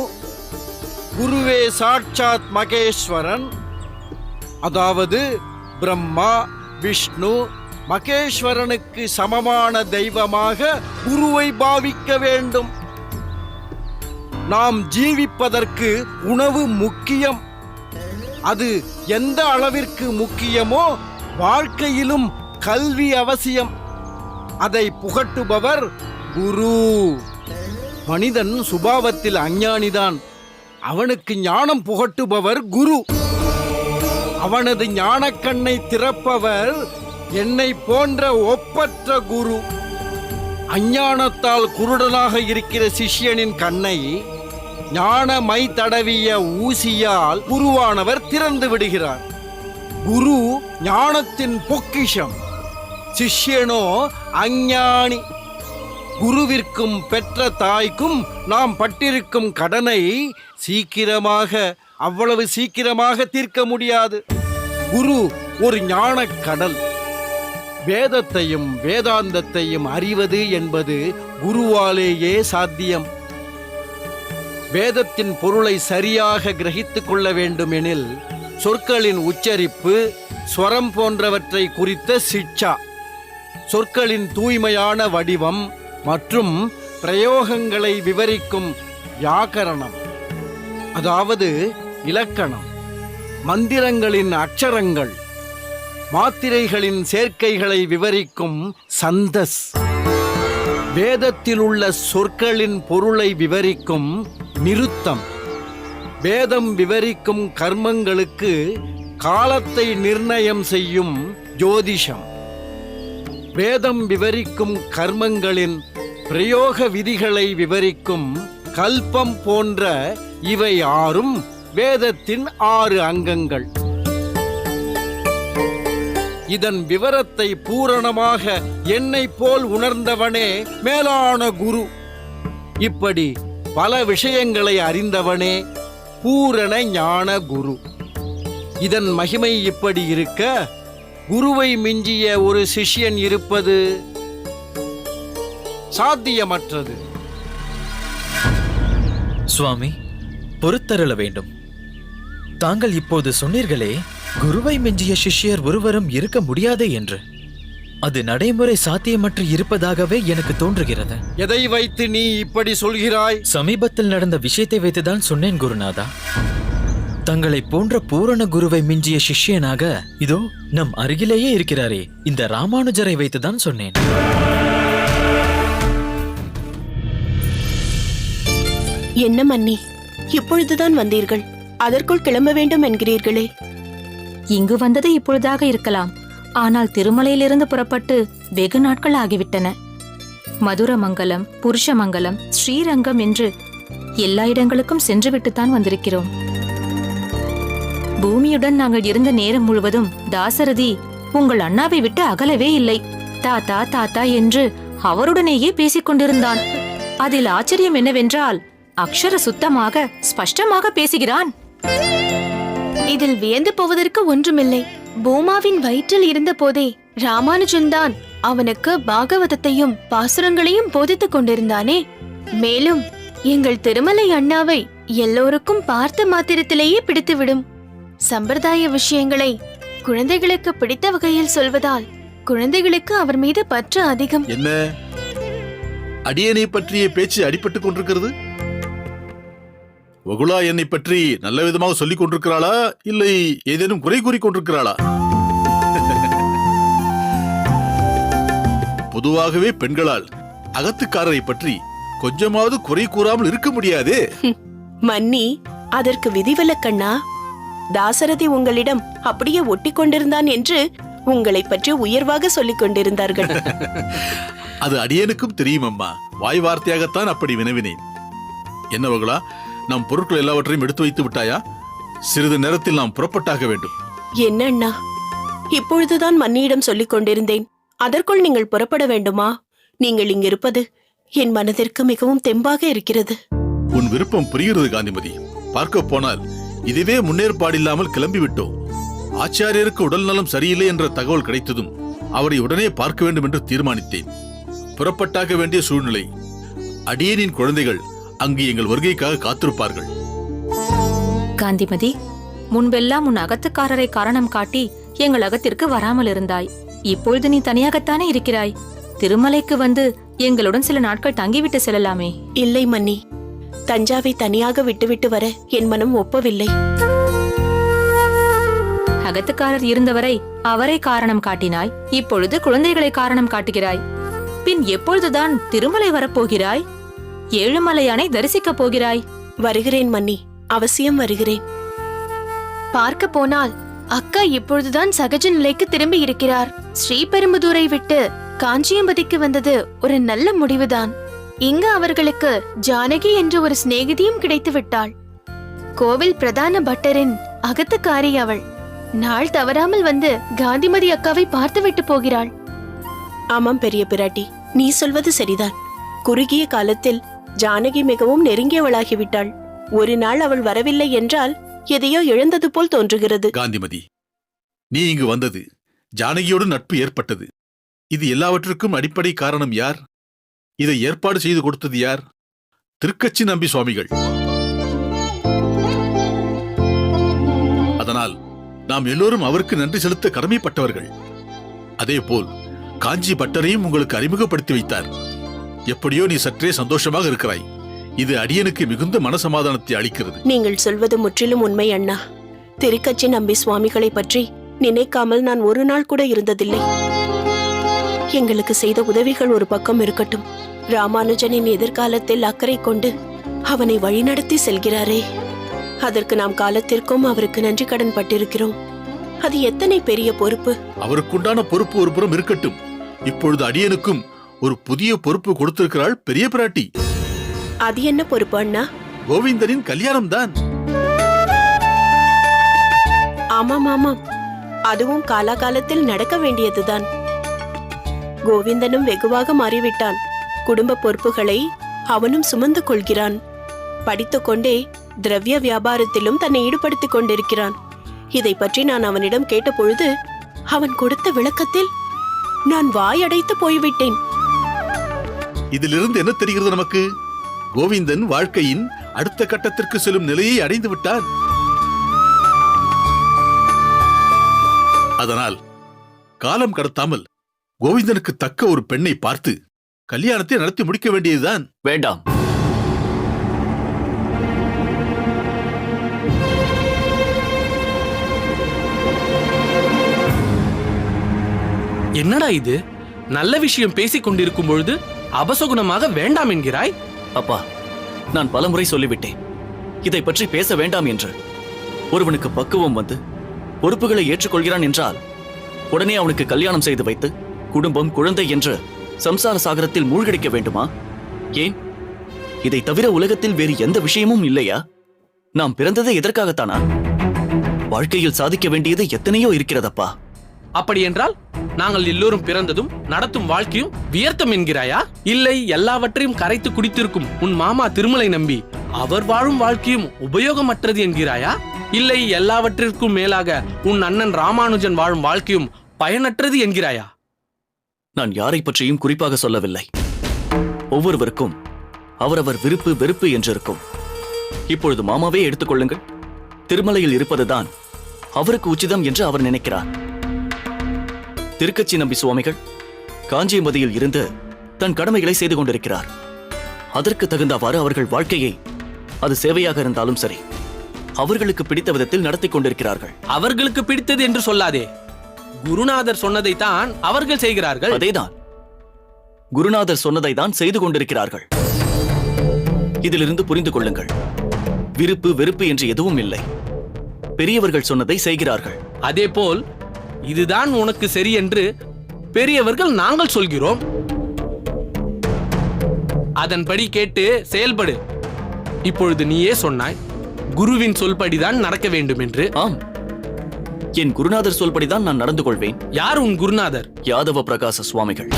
குருவே சாட்சாத் மகேஸ்வரன். அதாவது பிரம்மா, விஷ்ணு, மகேஸ்வரனுக்கு சமமான தெய்வமாக குருவை பாவிக்க வேண்டும். நாம் ஜீவிப்பதற்கு உணவு முக்கியம். அது எந்த அளவிற்கு முக்கியமோ வாழ்க்கையிலும் கல்வி அவசியம். அதை புகட்டுபவர் குரு. மனிதன் சுபாவத்தில் அஞ்ஞானிதான். அவனுக்கு ஞானம் புகட்டுபவர் குரு. அவனது ஞானக்கண்ணை திறப்பவர் என்னை போன்ற ஒப்பற்ற குரு. அஞ்ஞானத்தால் குருடனாக இருக்கிற சிஷ்யனின் கண்ணை ஞான மை தடவிய ஊசியால் குருவானவர் திறந்து விடுகிறார். குரு ஞானத்தின் பொக்கிஷம், சிஷ்யனோ அஞ்ஞானி. குருவிற்கும் பெற்ற தாய்க்கும் நாம் பட்டிருக்கும் கடனை அவ்வளவு சீக்கிரமாக தீர்க்க முடியாது. குரு ஒரு ஞானக் கடல். வேதத்தையும் வேதாந்தத்தையும் அறிவது என்பது குருவாலேயே சாத்தியம். வேதத்தின் பொருளை சரியாக கிரகித்துக் கொள்ள வேண்டுமெனில் சொற்களின் உச்சரிப்பு, ஸ்வரம் போன்றவற்றை குறித்த சிட்சா, சொற்களின் தூய்மையான வடிவம் மற்றும் பிரயோகங்களை விவரிக்கும் வியாக்கரணம், அதாவது இலக்கணம், மந்திரங்களின் அட்சரங்கள், மாத்திரைகளின் சேர்க்கைகளை விவரிக்கும் சந்தஸ், வேதத்தில் உள்ள சொற்களின் பொருளை விவரிக்கும் நிருத்தம், வேதம் விவரிக்கும் கர்மங்களுக்கு காலத்தை நிர்ணயம் செய்யும் ஜோதிஷம், வேதம் விவரிக்கும் கர்மங்களின் பிரயோக விதிகளை விவரிக்கும் கல்பம் போன்ற இவை 6 வேதத்தின் 6 அங்கங்கள். இதன் விவரத்தை பூரணமாக என்னை போல் உணர்ந்தவனே மேலான குரு. இப்படி பல விஷயங்களை அறிந்தவனே பூரண ஞான குரு. இதன் மகிமை இப்படி இருக்க, குருவை மிஞ்சிய ஒரு சிஷ்யன் இருப்பது சாத்தியமற்றது. சுவாமி, பொறுத்தருள வேண்டும். தாங்கள் இப்போது சொன்னீர்களே, குருவை மிஞ்சிய சிஷ்யர் ஒருவரும் இருக்க முடியாது என்று. அது நடைமுறை சாத்தியமற்று இருப்பதாகவே எனக்கு தோன்றுகிறது. எதை வைத்து நீ இப்படி சொல்கிறாய்? சமீபத்தில் நடந்த விஷயத்தை வைத்துதான் சொன்னேன் குருநாதா. தங்களை போன்ற பூரண குருவை மிஞ்சிய சிஷ்யனாக இதோ நம் அருகிலேயே இருக்கிறாரே இந்த ராமானுஜரை வைத்துதான் சொன்னேன். என்ன மன்னி, இப்பொழுதுதான் வந்தீர்கள், அதற்குள் கிளம்ப வேண்டும் என்கிறீர்களே? இங்கு வந்தது இப்பொழுதாக இருக்கலாம், ஆனால் திருமலையிலிருந்து புறப்பட்டு வெகு நாட்கள் ஆகிவிட்டன. மதுரமங்கலம், புருஷமங்கலம், ஸ்ரீரங்கம் என்று எல்லா இடங்களுக்கும் சென்றுவிட்டுத்தான் வந்திருக்கிறோம். பூமியுடன் நாங்கள் இருந்த நேரம் முழுவதும் தாசரதி உங்கள் அண்ணாவை விட்டு அகலவே இல்லை. தாத்தா தாத்தா என்று அவருடனேயே பேசிக் கொண்டிருந்தான். அதில் ஆச்சரியம் என்னவென்றால் அக்ஷர சுத்தமாக ஸ்பஷ்டமாக பேசுகிறான். இதில் வியந்து போவதற்கு ஒன்றுமில்லை. பூமாவின் வயிற்றில் இருந்த போதே ராமானுஜன் தான் அவனுக்கு பாகவதத்தையும் பாசுரங்களையும் போதித்துக் கொண்டிருந்தானே. மேலும் எங்கள் திருமலை அண்ணாவை எல்லோருக்கும் பார்த்த மாத்திரத்திலேயே பிடித்துவிடும். சம்பிரதாய விஷயங்களை குழந்தைகளுக்கு பிடித்த வகையில் சொல்வதால் குழந்தைகளுக்கு அவர் மீது பற்று அதிகம். என்ன அடியனை பற்றிய பேச்சு அடிபட்டுக் கொண்டிருக்கிறது? வகுலா என்னை பற்றி நல்ல விதமாக சொல்லிக் கொண்டிருக்கிறாளா, இல்லை ஏதேனும் குறை கூறிக் கொண்டிருக்கிறாளா? பொதுவாகவே பெண்களால் அகத்துக்காரரை பற்றி கொஞ்சமாவது குறை கூறாமல் இருக்க முடியாதே. மன்னி, அதற்கு விதிவிலக்கண்ணா. தாசரதி உங்களிடம் அப்படியே ஒட்டி கொண்டிருந்தான் என்று உங்களை பற்றி உயர்வாக சொல்லிக் கொண்டிருந்தார்கள். அது அடியனுக்கும் தெரியும் அம்மா. வாய் வார்த்தையாகத்தான் அப்படி வினவினேன். என்ன வகுலா, நாம் பொருட்கள் எல்லாவற்றையும் எடுத்து வைத்து விட்டாயா? சிறிது நேரத்தில் நாம் புறப்பட்டாக வேண்டும். என்ன அண்ணா, இப்பொழுதுதான் மன்னியிடம் சொல்லிக் கொண்டிருந்தேன். அதற்குள் நீங்கள் புறப்பட வேண்டுமா? நீங்கள் இங்கிருப்பது என் மனதிற்கு மிகவும் தெம்பாக இருக்கிறது. உன் விருப்பம் புரிகிறது காந்திமதி. பார்க்க போனால் இதுவே முன்னேற்பாடில்லாமல் கிளம்பிவிட்டோம். ஆச்சாரியருக்கு உடல் நலம் சரியில்லை என்ற தகவல் கிடைத்ததும் அவரை உடனே பார்க்க வேண்டும் என்று தீர்மானித்தேன். புறப்பட்டாக வேண்டிய சூழ்நிலை. அடியேனின் குழந்தைகள் அங்கு எங்கள் வருகைக்காக காத்திருப்பார்கள். காந்திமதி, முன்பெல்லாம் உன் அகத்துக்காரரை காரணம் காட்டி எங்கள் அகத்திற்கு வராமல் இருந்தாய். இப்பொழுது நீ தனியாகத்தானே இருக்கிறாய். திருமலைக்கு வந்து எங்களுடன் சில நாட்கள் தங்கிவிட்டு செல்லலாமே. இல்லை மன்னி, தஞ்சாவை தனியாக விட்டுவிட்டு வர என் மனம் ஒப்பவில்லை. அகத்துக்காரர் இருந்தவரை அவரை காரணம் காட்டினாய். இப்பொழுது குழந்தைகளை காரணம் காட்டுகிறாய். பின் எப்பொழுதுதான் திருமலை வரப்போகிறாய்? ஏழுமலையானை தரிசிக்கப் போகிறாய்? வருகிறேன் மன்னி, அவசியம் வருகிறேன். பார்க்க போனால் அக்கா இப்பொழுதுதான் சகஜ நிலைக்கு திரும்பி இருக்கிறார். ஸ்ரீபெரும்புதூரை விட்டு காஞ்சியம்பதிக்கு வந்தது ஒரு நல்ல முடிவுதான். இங்கு அவர்களுக்கு ஜானகி என்ற ஒரு சிநேகிதியும் கிடைத்து விட்டாள். கோவில் பிரதான பட்டரின் அகத்துக்காரி அவள். நாள் தவறாமல் வந்து காந்திமதி அக்காவை பார்த்துவிட்டு போகிறாள். ஆமாம் பெரிய பிராட்டி, நீ சொல்வது சரிதான். குறுகிய காலத்தில் ஜானகி மிகவும் நெருங்கியவளாகிவிட்டாள். ஒரு நாள் அவள் வரவில்லை என்றால் எதையோ இழந்தது போல் தோன்றுகிறது. காந்திமதி, நீ இங்கு வந்தது, ஜானகியோடு நட்பு ஏற்பட்டது, இது எல்லாவற்றுக்கும் அடிப்படை காரணம் யார்? இதை ஏற்பாடு செய்து கொடுத்தது யார்? திருக்கச்சி நம்பி சுவாமிகள். அதனால் நாம் எல்லோரும் அவருக்கு நன்றி செலுத்த கடமைப்பட்டவர்கள். அதேபோல் காஞ்சி பட்டரையும் உங்களுக்கு அறிமுகப்படுத்தி வைத்தார். எப்படியோ நீ சற்றே சந்தோஷமாக இருக்கிறாய். இது அடியனுக்கு மிகுந்த மனசமாதானத்தை அளிக்கிறது. நீங்கள் சொல்வது முற்றிலும் உண்மை அண்ணா. திருக்கச்சி நம்பி சுவாமிகளை பற்றி நினைக்காமல் நான் ஒரு நாள் கூட இருந்ததில்லை. எங்களுக்கு செய்த உதவிகள் ஒரு பக்கம் இருக்கட்டும், ராமானுஜனின் எதிர்காலத்தில் அக்கறை கொண்டு அவனை வழிநடத்தி செல்கிறாரே, அதற்கு நாம் காலத்திற்கும் அவருக்கு நன்றி கடன் பட்டிருக்கிறோம். அது எத்தனை பெரிய பொறுப்பு! அவருக்குண்டான பொறுப்பு ஒரு புறம் இருக்கட்டும், இப்பொழுது அடியனுக்கும் ஒரு புதிய பொறுப்பு கொடுத்திருக்கிறாள் பெரிய பிராட்டி. அது என்ன பொறுப்பு அண்ணா? கோவிந்தனின் கல்யாணம் தான். ஆமாம் ஆமாம், அதுவும் காலாகாலத்தில் நடக்க வேண்டியதுதான். கோவிந்தனும் வெகுவாக மாறிவிட்டான். குடும்ப பொறுப்புகளை அவனும் சுமந்து கொள்கிறான். படித்துக்கொண்டே திரவிய வியாபாரத்திலும் தன்னை ஈடுபடுத்திக் கொண்டிருக்கிறான். இதை பற்றி நான் அவனிடம் கேட்டபொழுது அவன் கொடுத்த விளக்கத்தில் நான் வாயடைத்து போய்விட்டேன். இதிலிருந்து என்ன தெரிகிறது நமக்கு? கோவிந்தன் வாழ்க்கையின் அடுத்த கட்டத்திற்கு செல்லும் நிலையை அடைந்து விட்டான். அதனால் காலம் கடத்தாமல் கோவிந்தனுக்கு தக்க ஒரு பெண்ணை பார்த்து கல்யாணத்தை நடத்தி முடிக்க வேண்டியதுதான். வேண்டாம். என்னடா இது? நல்ல விஷயம் பேசிக் கொண்டிருக்கும் பொழுது அபசகுணமாக வேண்டாம் என்கிறாய்? அப்பா, நான் பலமுறை சொல்லிவிட்டேன் இதை பற்றி பேச வேண்டாம் என்று. ஒருவனுக்கு பக்குவம் வந்து பொறுப்புகளை ஏற்றுக்கொள்கிறான் என்றால் உடனே அவனுக்கு கல்யாணம் செய்து வைத்து குடும்பம் குழந்தை என்று சம்சார சாகரத்தில் மூழ்கடிக்க வேண்டுமா? ஏன், இதை தவிர உலகத்தில் வேறு எந்த விஷயமும் இல்லையா? நாம் பிறந்தது எதற்காகத்தானா? வாழ்க்கையில் சாதிக்க வேண்டியது எத்தனையோ இருக்கிறதப்பா. அப்படி என்றால் நாங்கள் எல்லோரும் பிறந்ததும் நடத்தும் வாழ்க்கையும் வியர்த்தம் என்கிறாயா? இல்லை எல்லாவற்றையும் கரைத்து குடித்திருக்கும் உன் மாமா திருமலை நம்பி அவர் வாழும் வாழ்க்கையும் உபயோகமற்றது என்கிறாயா? இல்லை எல்லாவற்றிற்கும் மேலாக உன் அண்ணன் ராமானுஜன் வாழும் வாழ்க்கையும் பயனற்றது என்கிறாயா? நான் யாரை பற்றியும் குறிப்பாக சொல்லவில்லை. ஒவ்வொருவருக்கும் அவரவர் விருப்பு வெறுப்பு என்றிருக்கும். இப்பொழுது மாமாவே எடுத்துக்கொள்ளுங்கள். திருமலையில் இருப்பதுதான் அவருக்கு உச்சிதம் என்று அவர் நினைக்கிறார். திருக்கச்சி நம்பி சுவாமிகள் காஞ்சிமதியில் இருந்து தன் கடமைகளை செய்து கொண்டிருக்கிறார். அதற்கு தகுந்தவாறு அவர்கள் வாழ்க்கையை, அது சேவையாக இருந்தாலும் சரி, அவர்களுக்கு பிடித்த விதத்தில் நடத்தி கொண்டிருக்கிறார்கள். அவர்களுக்கு பிடித்தது என்று சொல்லாதே. குருநாதர் சொன்னதை தான் அவர்கள் செய்கிறார்கள். அதேதான், குருநாதர் சொன்னதை தான் செய்து கொண்டிருக்கிறார்கள். இதிலிருந்து புரிந்து கொள்ளுங்கள், விருப்பு வெறுப்பு என்று எதுவும் இல்லை. பெரியவர்கள் சொன்னதை செய்கிறார்கள். அதேபோல் இதுதான் உனக்கு சரி என்று பெரியவர்கள் நாங்கள் சொல்கிறோம். அதன்படி கேட்டு செயல்படு. இப்பொழுது நீயே சொன்னாய், குருவின் சொல்படிதான் நடக்க வேண்டும் என்று. ஆம், என் குருநாதர் சொல்படிதான் நான் நடந்து கொள்வேன். யார் உன் குருநாதர்? யாதவ பிரகாச சுவாமிகள்.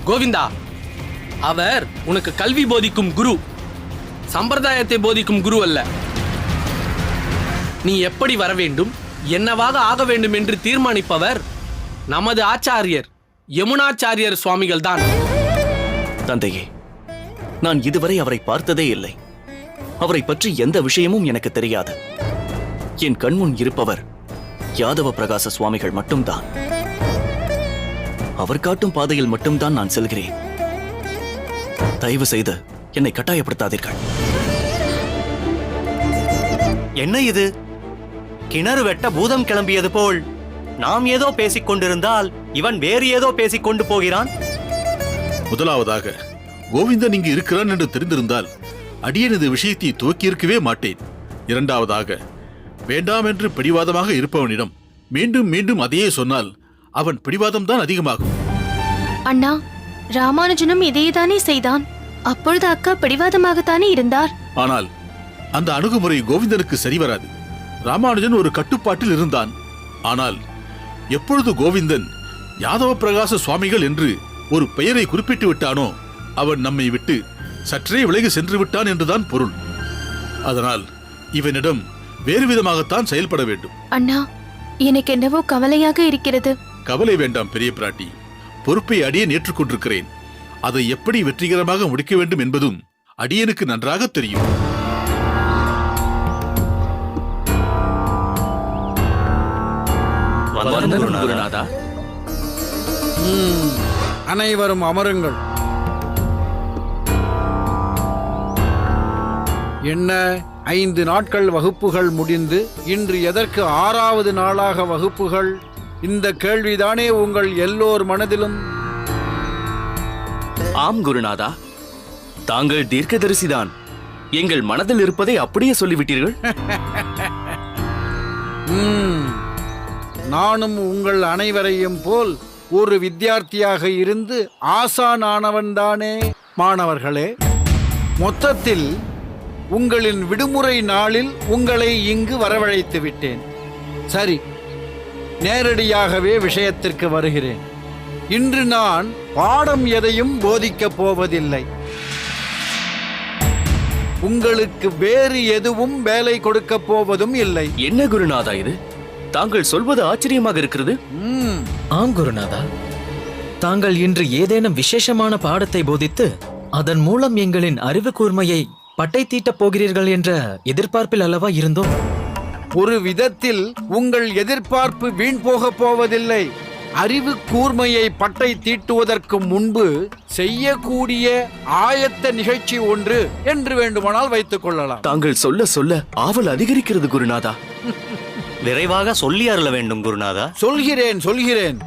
கோவிந்தா, அவர் உனக்கு கல்வி போதிக்கும் குரு, சம்பிரதாயத்தை போதிக்கும் குரு அல்ல. நீ எப்படி வர வேண்டும், என்னவாக ஆக வேண்டும் என்று தீர்மானிப்பவர் நமது ஆச்சாரியர் யமுனாச்சாரியர் சுவாமிகள் தான். தந்தையே, நான் இதுவரை அவரை பார்த்ததே இல்லை. அவரை பற்றி எந்த விஷயமும் எனக்கு தெரியாது. என் கண்முன் இருப்பவர் யாதவ பிரகாச சுவாமிகள் மட்டும்தான். அவர் காட்டும் பாதையில் மட்டும்தான் நான் செல்கிறேன். தயவு செய்து என்னை கட்டாயப்படுத்தாதீர்கள். என்ன இது? கிணறு வெட்ட பூதம் கிளம்பியது போல் நாம் ஏதோ பேசிக் கொண்டிருந்தால் இவன் வேறு ஏதோ பேசிக் கொண்டு போகிறான். முதலாவதாக கோவிந்தன் இங்கு இருக்கிறான் என்று தெரிந்திருந்தால் அடியேன் இந்த விஷயத்தை துவக்கியிருக்கவே மாட்டேன். இரண்டாவதாக, வேண்டாம் என்று பிடிவாதமாக இருப்பவனிடம் மீண்டும் மீண்டும் அதையே சொன்னால் அவன் பிடிவாதம் தான் அதிகமாகும். அண்ணா, ராமானுஜனும் இதையேதானே செய்தான். அப்பொழுது அக்கா பிடிவாதமாகத்தானே இருந்தார். ஆனால் அந்த அணுகுமுறை கோவிந்தனுக்கு சரிவராது. ராமானுஜன் ஒரு கட்டுப்பாட்டில் இருந்தான். ஆனால் எப்பொழுது கோவிந்தன் யாதவ பிரகாச சுவாமிகள் என்று ஒரு பெயரை குறிப்பிட்டு விட்டானோ அவன் நம்மை விட்டு சற்றே விலகி சென்று விட்டான் என்றுதான் பொருள். அதனால் இவனிடம் வேறு விதமாகத்தான் செயல்பட வேண்டும். அண்ணா, எனக்கு என்னவோ கவலையாக இருக்கிறது. கவலை வேண்டாம் பெரிய பிராட்டி. பொறுப்பை அடியேன் ஏற்றுக்கொண்டிருக்கிறேன். அதை எப்படி வெற்றிகரமாக முடிக்க வேண்டும் என்பதும் அடியேனுக்கு நன்றாக தெரியும். குருநாதா, அனைவரும் அமருங்கள். என்ன 5 நாட்கள் வகுப்புகள் முடிந்து இன்று எதற்கு 6வது நாளாக வகுப்புகள்? இந்த கேள்விதானே உங்கள் எல்லோர் மனதிலும்? ஆம் குருநாதா, தாங்கள் தீர்க்கதரிசிதான். எங்கள் மனதில் இருப்பதை அப்படியே சொல்லிவிட்டீர்கள். நானும் உங்கள் அனைவரையும் போல் ஒரு வித்தியார்த்தியாக இருந்து ஆசானானவன்தானே. மாணவர்களே, மொத்தத்தில் உங்களின் விடுமுறை நாளில் உங்களை இங்கு வரவழைத்து விட்டேன். சரி, நேரடியாகவே விஷயத்திற்கு வருகிறேன். இன்று நான் பாடம் எதையும் போதிக்கப் போவதில்லை. உங்களுக்கு வேறு எதுவும் வேலை கொடுக்கப் போவதும் இல்லை. என்ன குருநாதா இது? தாங்கள் சொல்வது ஆச்சரியமாக இருக்கிறது. ஆம் குருநாதா, தாங்கள் இன்று ஏதேனும் விசேஷமான பாடத்தை போதித்து அதன் மூலம் எங்களின் அறிவு கூர்மையை பட்டை தீட்டப் போகிறீர்கள் என்ற எதிர்பார்ப்பில் அல்லவா இருந்தோம். ஒரு விதத்தில் உங்கள் எதிர்பார்ப்பு வீண் போகப் போவதில்லை. அறிவு கூர்மையை பட்டை தீட்டுவதற்கு முன்பு செய்யக்கூடிய ஆயத்த நிகழ்ச்சி ஒன்று என்று வேண்டுமானால் வைத்துக் கொள்ளலாம். தாங்கள் சொல்ல சொல்ல ஆவல் அதிகரிக்கிறது குருநாதா. விரைவாக சொல்லி அருள வேண்டும் குருநாதா. சொல்கிறேன்.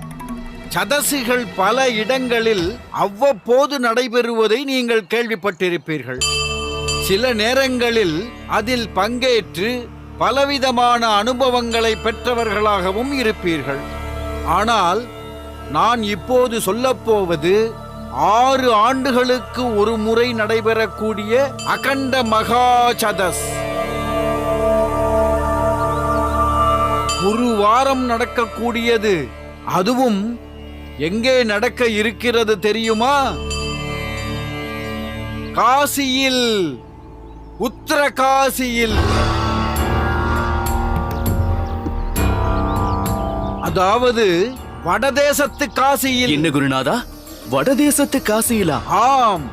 சதசுகள் பல இடங்களில் அவ்வப்போது நடைபெறுவதை நீங்கள் கேள்விப்பட்டிருப்பீர்கள். சில நேரங்களில் அதில் பங்கேற்று பலவிதமான அனுபவங்களை பெற்றவர்களாகவும் இருப்பீர்கள். ஆனால் நான் இப்போது சொல்லப்போவது 6 ஆண்டுகளுக்கு ஒரு முறை நடைபெறக்கூடிய அகண்ட மகாசதஸ். ஒரு வாரம் நடக்கக்கூடியது. அதுவும் எங்கே நடக்க இருக்கிறது தெரியுமா? காசியில், உத்தரகாசியில். அதாவது வடதேசத்து காசியில். என்ன குருநாதா, வடதேசத்து காசியிலா? ஆம்,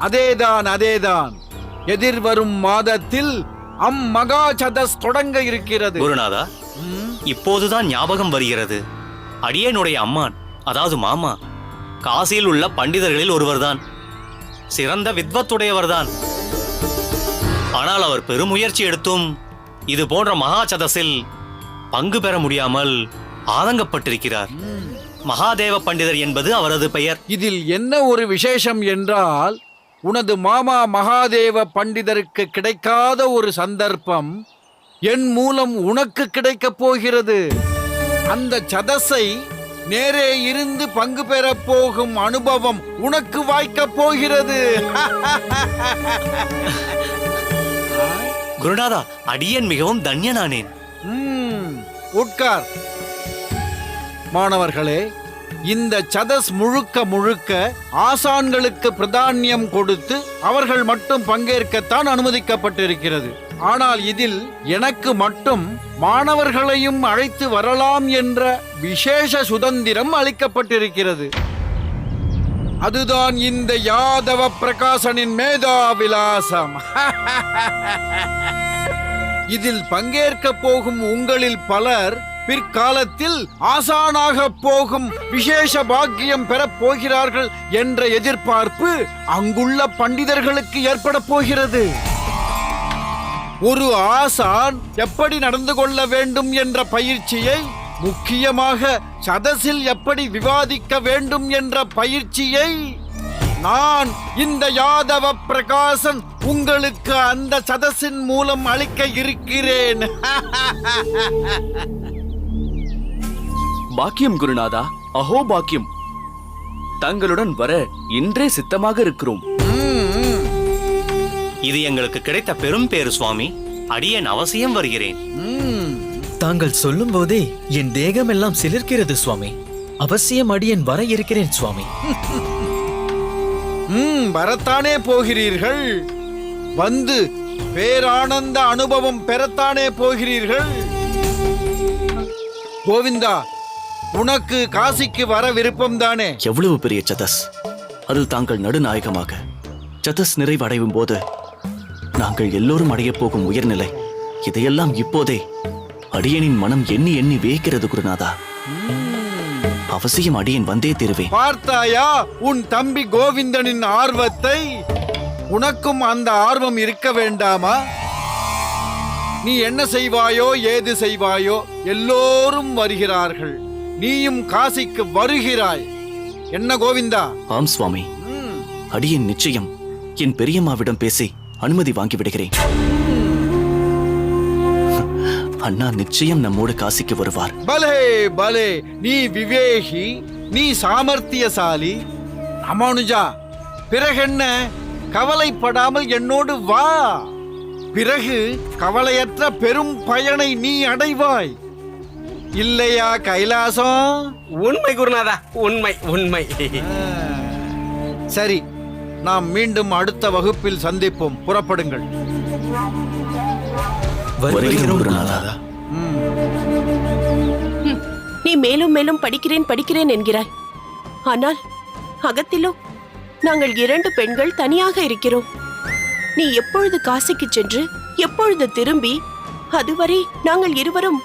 அதேதான். எதிர்வரும் மாதத்தில் அம்மகாசதஸ் தொடங்க இருக்கிறது. குருநாதா, இப்போதுதான் ஞாபகம் வருகிறது. அடியேனுடைய அம்மான், அதாவது மாமா, காசியில் உள்ள பண்டிதர்களில் ஒருவர்தான். சிறந்த வித்வத்துடையவர்தான். ஆனால் அவர் பெருமுயற்சி எடுத்தும் இது போன்ற மகாசதஸில் பங்கு பெற முடியாமல் ஆதங்கப்பட்டிருக்கிறார். மகாதேவ பண்டிதர் என்பது அவரது பெயர். இதில் என்ன ஒரு விசேஷம் என்றால், உனது மாமா மகாதேவ பண்டிதருக்கு கிடைக்காத ஒரு சந்தர்ப்பம் என் மூலம் உனக்கு கிடைக்கப் போகிறது. அந்த சதஸை நேரே இருந்து பங்கு பெறப் போகும் அனுபவம் உனக்கு வாய்க்கப் போகிறது. குருநாதா, அடியேன் மிகவும் தன்யனானேன். உட்கார். மாணவர்களே, இந்த சதஸ் முழுக்க ஆசான்களுக்கு பிராதானியம் கொடுத்து அவர்கள் மட்டும் பங்கேற்கத்தான் அனுமதிக்கப்பட்டிருக்கிறது. ஆனால் இதில் எனக்கு மட்டும் மாணவர்களையும் அழைத்து வரலாம் என்ற விசேஷ சுதந்திரம் அளிக்கப்பட்டிருக்கிறது. அதுதான் இந்த யாதவ பிரகாசனின் மேதா விலாசம். இதில் பங்கேற்க போகும் உங்களில் பலர் பிற்காலத்தில் ஆசானாக போகும் விசேஷ பாக்கியம் பெறப் போகிறார்கள் என்ற எதிர்பார்ப்பு அங்குள்ள பண்டிதர்களுக்கு ஏற்பட போகிறது. ஒரு ஆசான் எப்படி நடந்து கொள்ள வேண்டும் என்ற பயிற்சியை, முக்கியமாக சதஸில் எப்படி விவாதிக்க வேண்டும் என்ற பயிற்சியை நான், இந்த யாதவ பிரகாசன், உங்களுக்கு அந்த சதஸின் மூலம் அளிக்க இருக்கிறேன். பாக்கியம் குருநாதா, அஹோ பாக்கியம். தங்களுடன் வர இன்றே சித்தமாக இருக்கிறோம். இது எங்களுக்கு கிடைத்த பெரும் பேறு சுவாமி. அடியேன் அவசியம் வருகிறேன். தாங்கள் சொல்லும் போதே என் தேகமெல்லாம் சிலிர்க்கிறது சுவாமி. அவசியம் அடியேன் வர இருக்கிறேன் சுவாமி. வரத்தானே போகிறீர்கள். வந்து பேரானந்த அனுபவம் பெறத்தானே போகிறீர்கள். கோவிந்தா, உனக்கு காசிக்கு வர விருப்பம் தானே? எவ்வளவு பெரிய சதஸ்! அதில் தாங்கள் நடுநாயகமாக. சதஸ் நிறைவடையும் போது நாங்கள் எல்லோரும் அடையப் போகும் உயர்நிலை, இதையெல்லாம் இப்போதே அடியனின் மனம் எண்ணி எண்ணி வேகிறது குருநாதா. அவசியம் அடியேன் வந்தே தீருவேன். பார்த்தாயா உன் தம்பி கோவிந்தனின் ஆர்வத்தை? உனக்கும் அந்த ஆர்வம் இருக்க வேண்டாமா? நீ என்ன செய்வாயோ ஏது செய்வாயோ, எல்லோரும் வருகிறார்கள். நீயும் காசிக்கு வருகிறாய். என்ன கோவிந்தா? ஆம் சுவாமி, அடியேன் நிச்சயம் என் பெரியம்மாவிடம் பேசி அனுமதி வாங்கி விடுகிறேன். அண்ணா நிச்சயம் நம்மோடு காசிக்கு வருவார். பலே பலே, நீ விவேகி, நீ சாமர்த்தியசாலி. ராமானுஜா, பிறகென்ன, கவலைப்படாமல் என்னோடு வா. பிறகு கவலையற்ற பெரும் பயனை நீ அடைவாய். இல்லையா கைலாசம்? உண்மை குருநாதா, உண்மை. சரி, நாம் மீண்டும் அடுத்த வகுப்பில் சந்திப்போம். புறப்படுங்கள். வருகிறோம் குருநாதா. நீ மேலும் மேலும் படிக்கிறேன் என்கிறாய். ஆனால் அகத்திலோ நாங்கள் 2 பெண்கள் தனியாக இருக்கிறோம். நீ எப்பொழுது காசிக்கு சென்று எப்பொழுது திரும்பி, அதுவரை நாங்கள் இருவரும்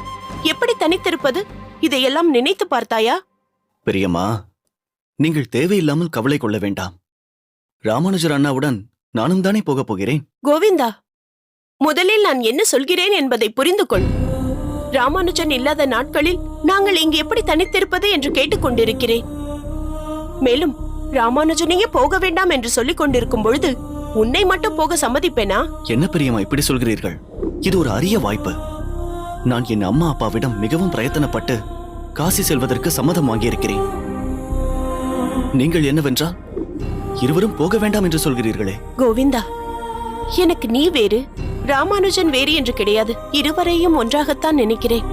எப்படி தனித்திருப்பது? இதையெல்லாம் நினைத்து பார்த்தாயா? பெரியம்மா, நீங்கள் தேவையில்லாமல் கவலை கொள்ள வேண்டாம். ராமானுஜர் அண்ணாவுடன் நானும் தானே போகப் போகிறேன். கோவிந்தா, முதலில் நான் என்ன சொல்கிறேன் என்பதை புரிந்து கொள். ராமானுஜன் இல்லாத நாட்களில் நாங்கள் இங்கு எப்படி தனித்திருப்பது என்று கேட்டுக்கொண்டிருக்கிறேன். மேலும் ராமானுஜனையே போக வேண்டாம் என்று சொல்லிக் கொண்டிருக்கும் பொழுது உன்னை மட்டும் போக சம்மதிப்பேனா? என்ன பெரியம்மா இப்படி சொல்கிறீர்கள்? இது ஒரு அரிய வாய்ப்பு. நான் என் அம்மா அப்பாவிடம் மிகவும் பிரயத்தனப்பட்டு காசி செல்வதற்கு சம்மதம் வாங்கியிருக்கிறேன். நீங்கள் என்னவென்றால் இருவரும் போக வேண்டாம் என்று சொல்கிறீர்களே? கோவிந்தா, எனக்கு நீ வேறு ராமானுஜன் வேறு என்று கிடையாது. இருவரையும் ஒன்றாகத்தான் நினைக்கிறேன்.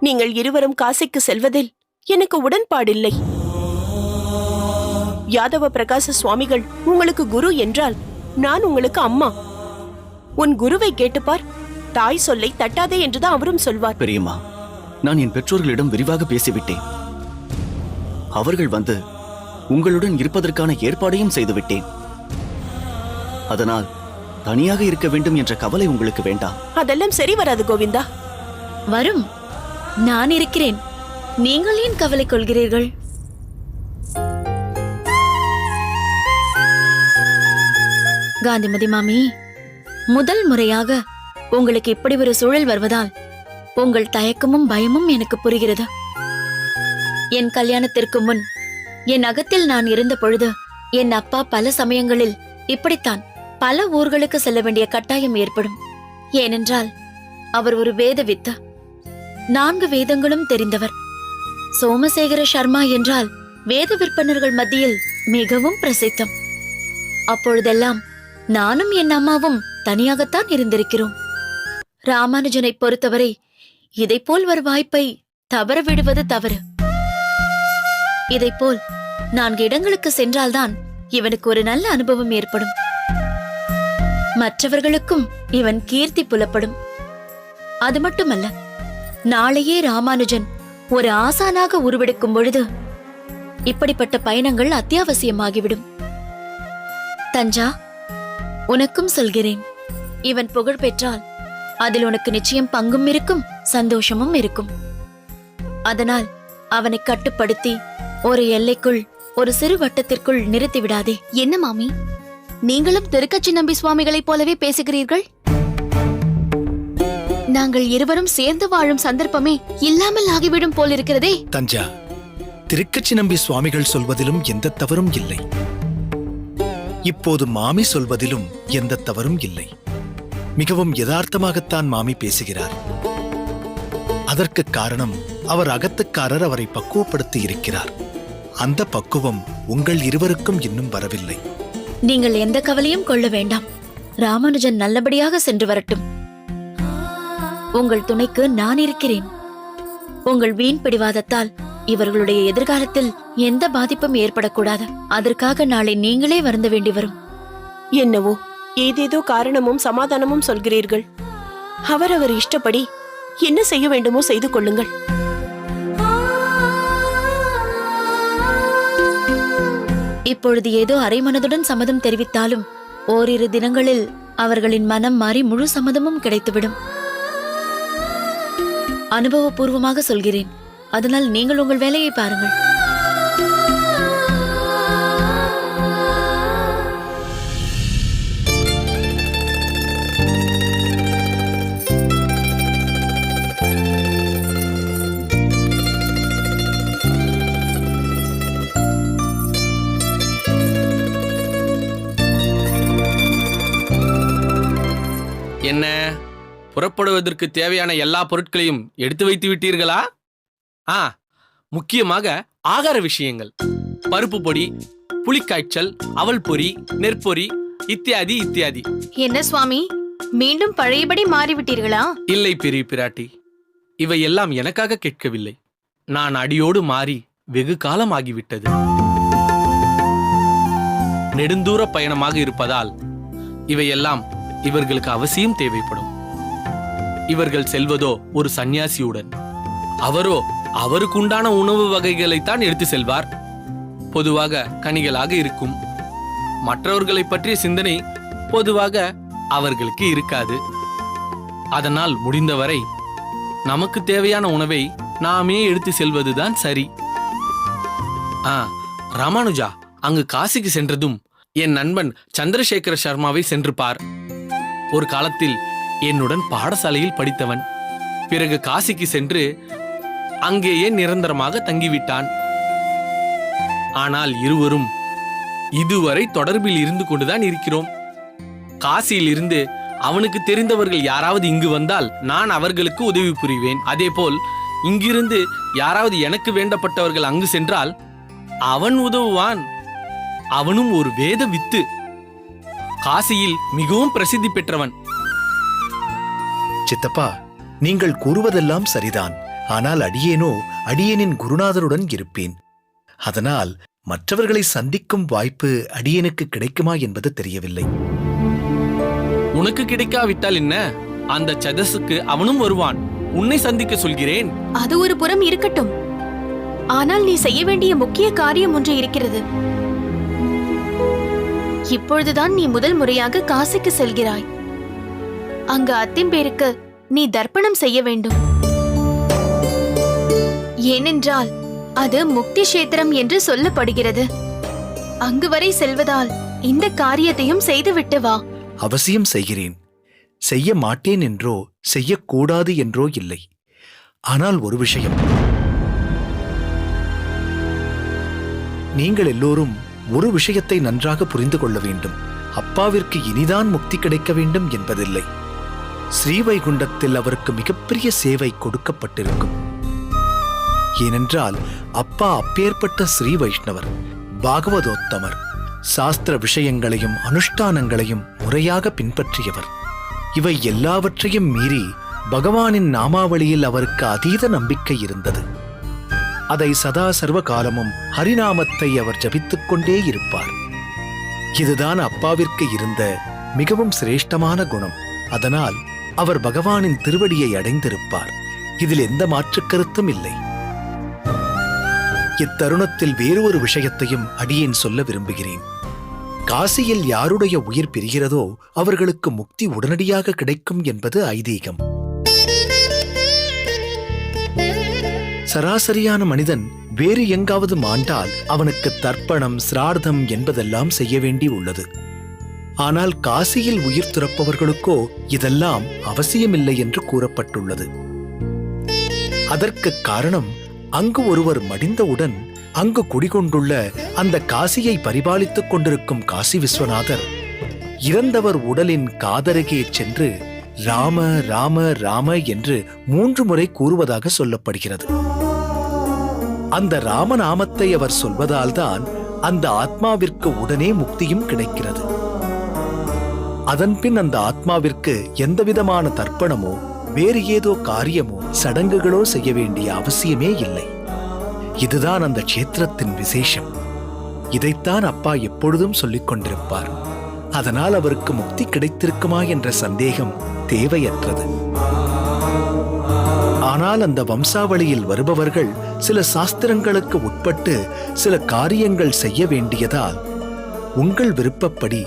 நீங்கள் இருவரும் காசிக்கு செல்வதில் எனக்கு உடன்பாடில்லை. யாதவ பிரகாச சுவாமிகள் உங்களுக்கு குரு என்றால் நான் உங்களுக்கு அம்மா. உன் குருவை கேட்டுப்பார், தாய் சொல்லை தட்டாதே என்றுதான் அவரும் சொல்வார். பெரியம்மா, நான் என் பெற்றோர்களிடம் விரிவாக பேசிவிட்டேன். அவர்கள் வந்து உங்களுடன் இருப்பதற்கான ஏற்பாடையும் செய்துவிட்டேன். அதனால் தனியாக இருக்க வேண்டும் என்ற கவலை உங்களுக்கு வேண்டாம். அதெல்லாம் சரி வராது கோவிந்தா. வரும், நான் இருக்கிறேன். நீங்கள் ஏன் கவலை கொள்கிறீர்கள்? காந்திமதி மாமி, முதல் முறையாக உங்களுக்கு இப்படி ஒரு சூழல் வருவதால் உங்கள் தயக்கமும் பயமும் எனக்கு புரிகிறது. என் கல்யாணத்திற்கு முன் என் அகத்தில் நான் இருந்த பொழுது என் அப்பா பல சமயங்களில் இப்படித்தான் பல ஊர்களுக்கு செல்ல வேண்டிய கட்டாயம் ஏற்படும். ஏனென்றால் அவர் ஒரு வேத வித்து, 4 வேதங்களும் தெரிந்தவர். சோமசேகர சர்மா என்றால் வேத விற்பனர்கள் மத்தியில் மிகவும் பிரசித்தம். அப்பொழுதெல்லாம் நானும் என் அம்மாவும் தனியாகத்தான் இருந்திருக்கிறோம். ராமானுஜனை பொறுத்தவரை இதைப்போல் ஒரு வாய்ப்பை தவற விடுவது தவறு. இதைப்போல் 4 இடங்களுக்கு சென்றால்தான் இவனுக்கு ஒரு நல்ல அனுபவம் ஏற்படும். மற்றவர்களுக்கும் இவன் கீர்த்தி புலப்படும். அது மட்டுமல்ல, நாளையே ராமானுஜன் ஒரு ஆசானாக உருவெடுக்கும் பொழுது இப்படிப்பட்ட பயணங்கள் அத்தியாவசியமாகிவிடும். தஞ்சா, உனக்கும் சொல்கிறேன், இவன் புகழ் பெற்றால் அதில் உனக்கு நிச்சயம் பங்கும் இருக்கும், சந்தோஷமும் இருக்கும். அதனால் அவனை கட்டுப்படுத்தி ஒரு எல்லைக்குள், ஒரு சிறு வட்டத்திற்குள் நிறுத்தி விடாதே. என்ன மாமி, நீங்களும் திருக்கச்சி நம்பி சுவாமிகளைப் போலவே பேசுகிறீர்கள்? நாங்கள் இருவரும் சேர்ந்து வாழும் சந்தர்ப்பமே இல்லாமல் ஆகிவிடும் போலிருக்கிறதே. தஞ்சா, திருக்கச்சி நம்பி சுவாமிகள் சொல்வதிலும் எந்த தவறும் இல்லை. இப்போது மாமி சொல்வதிலும் எந்த தவறும் இல்லை. மிகவும் யதார்த்தமாகத்தான் மாமி பேசுகிறார். அதற்கு காரணம், அவர் அகத்துக்காரர் அவரை பக்குவப்படுத்தி இருக்கிறார். அந்த பக்குவம் உங்கள் இருவருக்கும் இன்னும் வரவில்லை. நீங்கள் எந்த கவலையும் கொள்ள வேண்டாம். ராமானுஜன் நல்லபடியாக சென்று வரட்டும். உங்கள் துணைக்கு நான் இருக்கிறேன். உங்கள் வீண் பிடிவாதத்தால் இவர்களுடைய எதிர்காலத்தில் எந்த பாதிப்பும் ஏற்படக்கூடாது. அதற்காக நாளை நீங்களே வருந்த வேண்டி வரும். என்னவோ ஏதேதோ காரணமும் சமாதானமும் சொல்கிறீர்கள். அவரவர் இஷ்டப்படி என்ன செய்ய வேண்டுமோ செய்து கொள்ளுங்கள். இப்பொழுது ஏதோ அரைமனதுடன் சம்மதம் தெரிவித்தாலும் ஓரிரு தினங்களில் அவர்களின் மனம் மாறி முழு சம்மதமும் கிடைத்துவிடும். அனுபவபூர்வமாக சொல்கிறேன். அதனால் நீங்கள் உங்கள் வேலையை பாருங்கள். என்ன, புறப்படுவதற்கு தேவையான எல்லா பொருட்களையும் எடுத்து வைத்து விட்டீர்களா? முக்கியமாக ஆகார விஷயங்கள், பருப்பு பொடி, புளிக்காய்ச்சல், அவல் பொரி, நெற்பொரி இத்தியாதி இத்தியாதி. என்ன சுவாமி, மீண்டும் பழையபடி மாறிவிட்டீர்களா? இல்லை பெரிய பிராட்டி, இவை எல்லாம் எனக்காக கேட்கவில்லை. நான் அடியோடு மாறி வெகு காலம் ஆகிவிட்டது. நெடுந்தூர பயணமாக இருப்பதால் இவையெல்லாம் இவர்களுக்கு அவசியம் தேவைப்படும். இவர்கள் செல்வதோ ஒரு சந்நியாசியுடன். அவரோ அவருக்கு உண்டான உணவு வகைகளைத்தான் எடுத்து செல்வார். பொதுவாக கனிகளாக இருக்கும். மற்றவர்களை பற்றிய சிந்தனை பொதுவாக அவர்களுக்கு இருக்காது. அதனால் முடிந்தவரை நமக்கு தேவையான உணவை நாமே எடுத்து செல்வதுதான் சரி. ராமானுஜா, அங்கு காசிக்கு சென்றதும் என் நண்பன் சந்திரசேகர சர்மாவை சென்று பார். ஒரு காலத்தில் என்னுடன் பாடசாலையில் படித்தவன். பிறகு காசிக்கு சென்று அங்கேயே நிரந்தரமாக தங்கிவிட்டான். ஆனால் இருவரும் இதுவரை தொடர்பில் இருந்து கொண்டுதான் இருக்கிறோம். காசியில் இருந்து அவனுக்கு தெரிந்தவர்கள் யாராவது இங்கு வந்தால் நான் அவர்களுக்கு உதவி புரிவேன். அதேபோல் இங்கிருந்து யாராவது எனக்கு வேண்டப்பட்டவர்கள் அங்கு சென்றால் அவன் உதவுவான். அவனும் ஒரு வேத வித்து. காசியில் மிகவும் பிரசித்தி பெற்றவன். சித்தப்பா, நீங்கள் கூறுவதெல்லாம் சரிதான். ஆனால் அடியேனோ அடியேனின் குருநாதருடன் இருப்பேன். அதனால் மற்றவர்களை சந்திக்கும் வாய்ப்பு அடியேனுக்கு கிடைக்குமா என்பது தெரியவில்லை. உனக்கு கிடைக்காவிட்டால் என்ன, அந்த சதஸுக்கு அவனும் வருவான். உன்னை சந்திக்க சொல்கிறேன். அது ஒரு புறம் இருக்கட்டும். ஆனால் நீ செய்ய வேண்டிய முக்கிய காரியம் ஒன்று இருக்கிறது. இப்பொழுதுதான் நீ முதல் முறையாக காசிக்கு செல்கிறாய். அங்கு அத்திம்பேருக்கு நீ தர்ப்பணம் செய்ய வேண்டும். ஏனென்றால் அது முக்தி கஷேத்திரம் என்று சொல்லப்படுகிறது. அங்கு வரை செல்வதால் இந்த காரியத்தையும் செய்துவிட்டு வா. அவசியம் செய்கிறேன். செய்ய மாட்டேன் என்றோ செய்யக்கூடாது என்றோ இல்லை. ஆனால் ஒரு விஷயம், நீங்கள் எல்லோரும் ஒரு விஷயத்தை நன்றாக புரிந்து கொள்ள வேண்டும். அப்பாவிற்கு இனிதான் முக்தி கிடைக்க வேண்டும் என்பதில்லை. ஸ்ரீவைகுண்டத்தில் அவருக்கு மிகப்பெரிய சேவை கொடுக்கப்பட்டிருக்கும். ஏனென்றால் அப்பா அப்பேற்பட்ட ஸ்ரீ வைஷ்ணவர், பாகவதோத்தமர், சாஸ்திர விஷயங்களையும் அனுஷ்டானங்களையும் முறையாக பின்பற்றியவர். இவை எல்லாவற்றையும் மீறி பகவானின் நாமாவளியில் அவருக்கு அதீத நம்பிக்கை இருந்தது. அதை சதா சர்வ காலமும் ஹரிநாமத்தை அவர் ஜபித்துக் கொண்டே இருப்பார். இதுதான் அப்பாவிற்கு இருந்த மிகவும் சிரேஷ்டமான குணம். அதனால் அவர் பகவானின் திருவடியை அடைந்திருப்பார். இதில் எந்த மாற்றுக் கருத்தும் இல்லை. இத்தருணத்தில் வேறொரு விஷயத்தையும் அடியேன் சொல்ல விரும்புகிறேன். காசியில் யாருடைய உயிர் பிரிகிறதோ அவர்களுக்கு முக்தி உடனடியாக கிடைக்கும் என்பது ஐதீகம். சராசரியான மனிதன் வேறு எங்காவது மாண்டால் அவனுக்கு தர்ப்பணம், சிரார்த்தம் என்பதெல்லாம் செய்ய வேண்டி உள்ளது. ஆனால் காசியில் உயிர் துறப்பவர்களுக்கோ இதெல்லாம் அவசியமில்லை என்று கூறப்பட்டுள்ளது. அதற்கு காரணம், அங்கு ஒருவர் மடிந்தவுடன் அங்கு குடிகொண்டுள்ள அந்த காசியை பரிபாலித்துக் கொண்டிருக்கும் காசி விஸ்வநாதர் இறந்தவர் உடலின் காதருகே சென்று ராம ராம ராம என்று 3 முறை கூறுவதாக சொல்லப்படுகிறது. அந்த ராமநாமத்தை அவர் சொல்வதால்தான் அந்த ஆத்மாவிற்கு உடனே முக்தியும் கிடைக்கிறது. அதன்பின் அந்த ஆத்மாவிற்கு எந்தவிதமான தர்ப்பணமோ வேறு ஏதோ காரியமோ சடங்குகளோ செய்ய வேண்டிய அவசியமே இல்லை. இதுதான் அந்த க்ஷேத்திரத்தின் விசேஷம். இதைத்தான் அப்பா எப்பொழுதும் சொல்லிக் கொண்டிருப்பார். அதனால் அவருக்கு முக்தி கிடைத்திருக்குமா என்ற சந்தேகம் தேவையற்றது. ஆனால் அந்த வம்சாவளியில் வருபவர்கள் சில சாஸ்திரங்களுக்கு உட்பட்டு சில காரியங்கள் செய்ய வேண்டியதால் உங்கள் விருப்பப்படி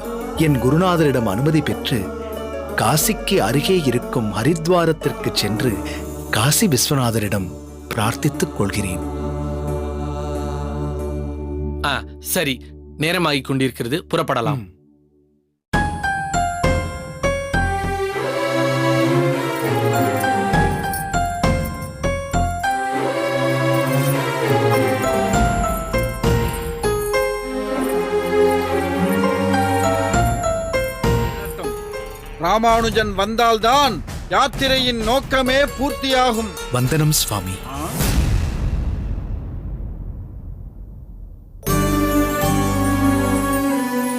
என் குருநாதரிடம் அனுமதி பெற்று காசிக்கு அருகே இருக்கும் ஹரித்வாரத்திற்கு சென்று காசி விஸ்வநாதரிடம் பிரார்த்தித்துக் கொள்கிறேன். சரி, நேரமாகிக் கொண்டிருக்கிறது, புறப்படலாம். ராமானுஜன் வந்தால்தான் யாத்திரையின் நோக்கமே பூர்த்தியாகும். வந்தனம் சுவாமி.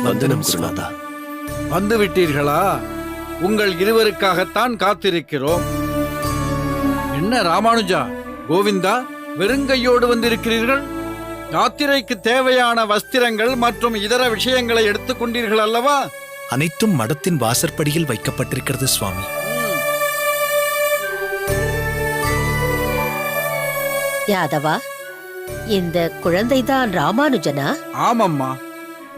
வந்தனம் குருநாதா. வந்து விட்டீர்களா? உங்கள் இருவருக்காகத்தான் காத்திருக்கிறோம். என்ன ராமானுஜா, கோவிந்தா, வெறுங்கையோடு வந்திருக்கிறீர்கள்? யாத்திரைக்கு தேவையான வஸ்திரங்கள் மற்றும் இதர விஷயங்களை எடுத்துக் கொண்டீர்கள் அல்லவா? அனைத்தும் மடத்தின் வாசற்படியில் வைக்கப்பட்டிருக்கிறது சுவாமி. யாதவா, இந்த குழந்தைதான் ராமானுஜனா? ஆமம்மா,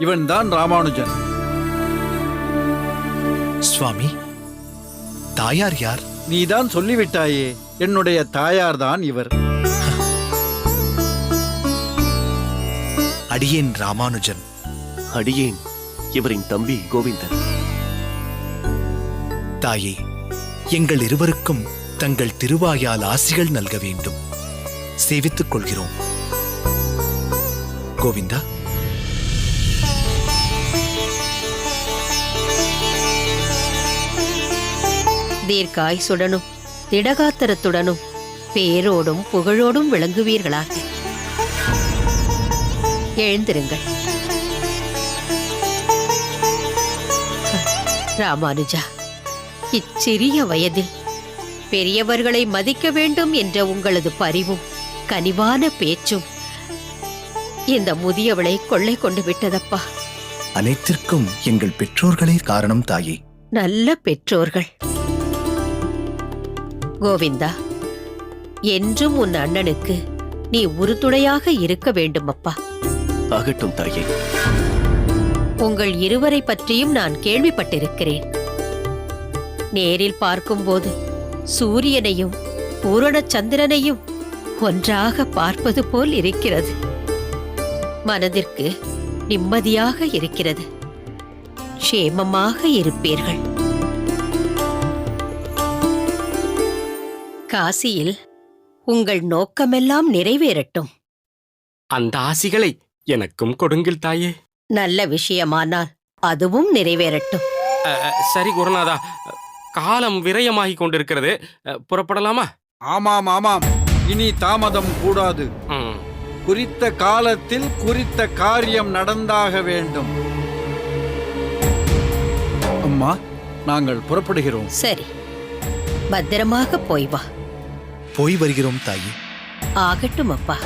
இவன்தான் ராமானுஜன். சுவாமி, தாயார் யார்? நீதான் சொல்லிவிட்டாயே, என்னுடைய தாயார்தான் இவர். அடியேன் ராமானுஜன். அடியேன் இவரின் தம்பி கோவிந்தன். தாயே, எங்கள் இருவருக்கும் தங்கள் திருவாயால் ஆசிகள் நல்க வேண்டும். சேவித்துக் கொள்கிறோம். கோவிந்தா. தீர்க்காயுசுடனும் திடகாத்திரத்துடனும் பேரோடும் புகழோடும் விளங்குவீர்களாக. எழுந்திருங்கள். ராமானுஜா, இச்சிறிய வயதில் பெரியவர்களை மதிக்க வேண்டும் என்ற உங்களது பரிவும் கனிவான பேச்சும் இந்த முதியவளை கொள்ளை கொண்டு விட்டதப்பா. அனைத்திற்கும் எங்கள் பெற்றோர்களே காரணம் தாயே. நல்ல பெற்றோர்கள். கோவிந்தா, என்றும் உன் அண்ணனுக்கு நீ உறுதுணையாக இருக்க வேண்டும் அப்பா. ஆகட்டும் தாயே. உங்கள் இருவரை பற்றியும் நான் கேள்விப்பட்டிருக்கிறேன். நேரில் பார்க்கும்போது சூரியனையும் பூரண சந்திரனையும் ஒன்றாக பார்ப்பது போல் இருக்கிறது. மனதிற்கு நிம்மதியாக இருக்கிறது. க்ஷேமமாக இருப்பீர்கள். காசியில் உங்கள் நோக்கமெல்லாம் நிறைவேறட்டும். அந்த ஆசிகளை எனக்கும் கொடுங்கள் தாயே. நல்ல விஷயமானால் அதுவும் நிறைவேறட்டும். சரி குருநாதா, காலம் விரயமாகிக் கொண்டிருக்கிறது. புறப்படலாமா? ஆமாம் ஆமாம், இனி தாமதம் கூடாது. குறித்த காலத்தில் குறித்த காரியம் நடந்தாக வேண்டும். அம்மா, நாங்கள் புறப்படுகிறோம். சரி, பத்திரமாக போய் வா. போய் வருகிறோம் தாயே. ஆகட்டும் அப்பா.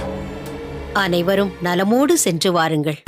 அனைவரும் நலமோடு சென்று வாருங்கள்.